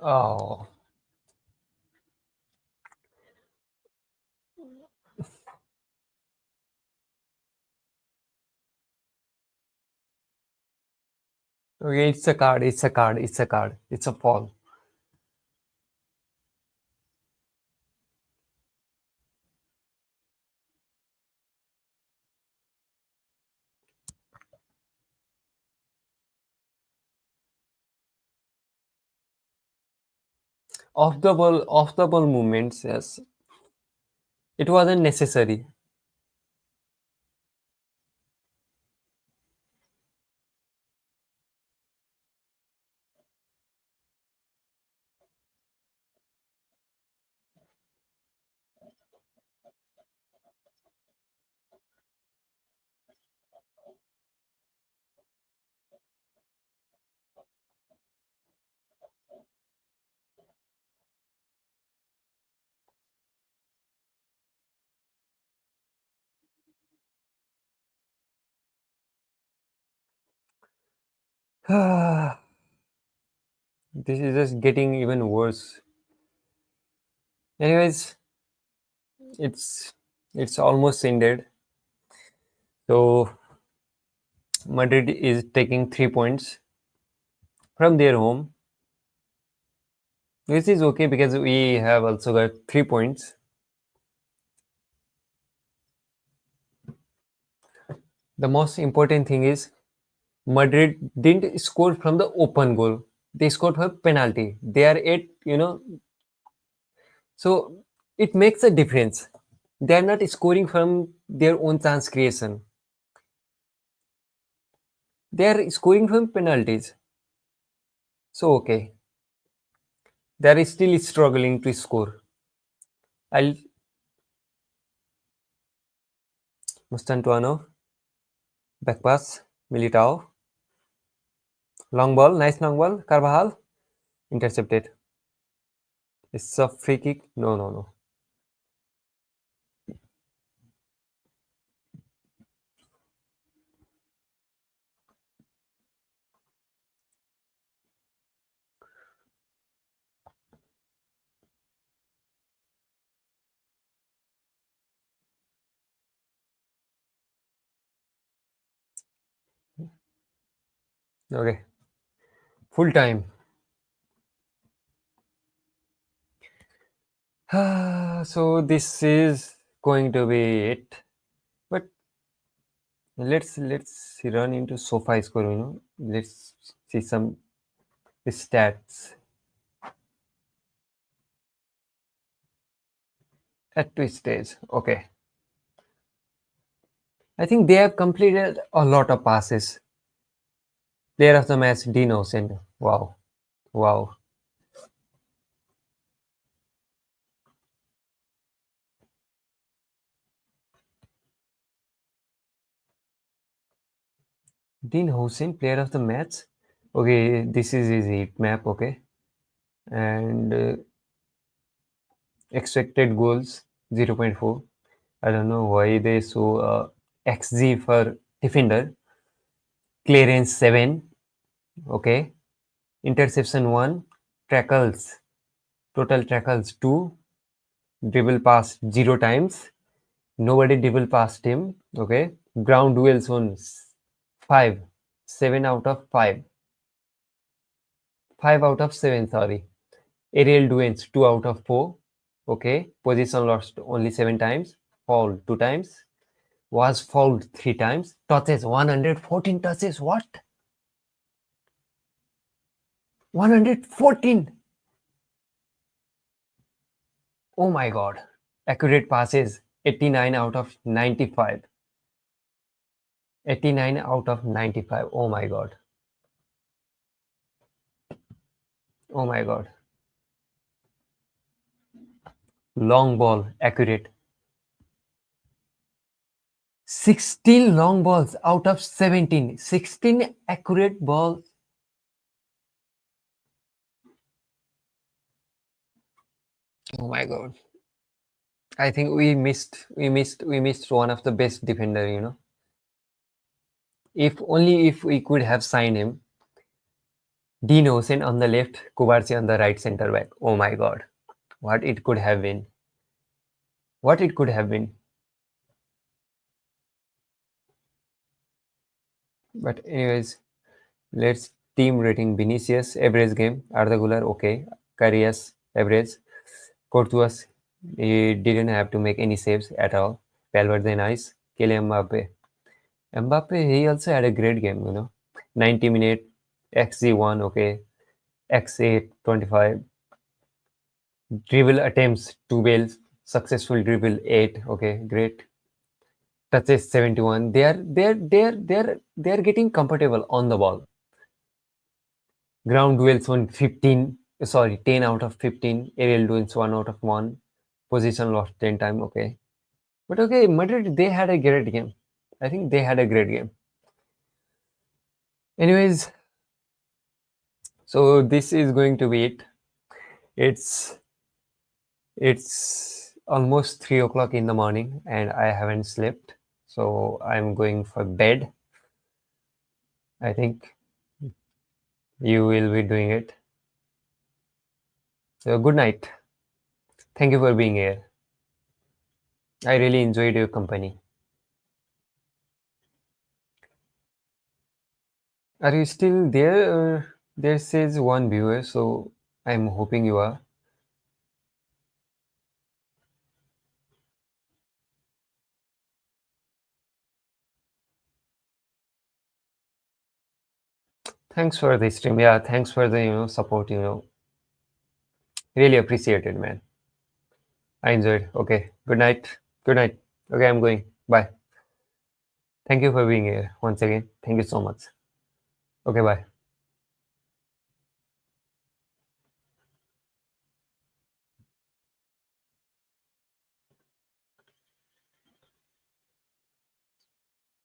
Oh, okay. It's a card. It's a card. It's a card. It's a fall. Off the ball movements. Yes, it wasn't necessary. This is just getting even worse. Anyways, it's it's almost ended. So Madrid is taking 3 points from their home, which is okay because we have also got 3 points. The most important thing is Madrid didn't score from the open goal. They scored from penalty. They are at. So it makes a difference. They are not scoring from their own chance creation. They are scoring from penalties. So okay, they are still struggling to score. I'll Mustantuano, back pass, Militao, long ball, nice long ball, Carvajal, intercepted. It's a free kick. No, no, no. Okay, full time. So this is going to be it. But let's run into sofa score. Let's see some stats at two stage. Okay. I think they have completed a lot of passes. Player of the match, Dino Sen. Wow. Wow. Dean Hussein, player of the match. Okay, this is his heat map. Okay. And expected goals 0.4. I don't know why they show XG for defender. Clearance 7. Okay. Interception 1. Tackles. Total tackles 2. Dribble pass 0 times. Nobody dribble past him. Okay. Ground duels on 5. 7 out of 5. 5 out of 7, sorry. Aerial duels 2 out of 4. Okay. Position lost only 7 times. Foul 2 times. Was fouled 3 times. Touches 114 touches. What? 114. Oh my god. Accurate passes 89 out of 95. 89 out of 95. Oh my god. Oh my god. Long ball accurate. 16 long balls out of 17. 16 accurate balls. Oh my god. I think we missed one of the best defender. If only if we could have signed him. Dean Hussein on the left, Kubarsi on the right center back. Oh my god. What it could have been. What it could have been. But anyways, let's team rating. Vinicius, average game. Arda Güler, okay. Karius, average. Courtois, he didn't have to make any saves at all. Valverde, nice. Kylian Mbappe. Mbappe, he also had a great game. 90-minute, XG1, okay. X8, 25. Dribble attempts, 2 balls. Successful dribble, 8. Okay, great. Touches, 71. They are getting comfortable on the ball. Ground duels on 15. Sorry, 10 out of 15. Aerial duels 1 out of 1. Position lost 10 times. Okay. But okay, Madrid, they had a great game. I think they had a great game. Anyways, so this is going to be it. It's almost 3 o'clock in the morning and I haven't slept. So I'm going for bed. I think You will be doing it. So good night. Thank you for being here. I really enjoyed your company. Are you still there? There says one viewer, so I'm hoping you are. Thanks for the stream. Yeah, thanks for the support. Really appreciate it, man. I enjoyed. Okay, good night. Good night. Okay, I'm going. Bye. Thank you for being here once again. Thank you so much. Okay, bye.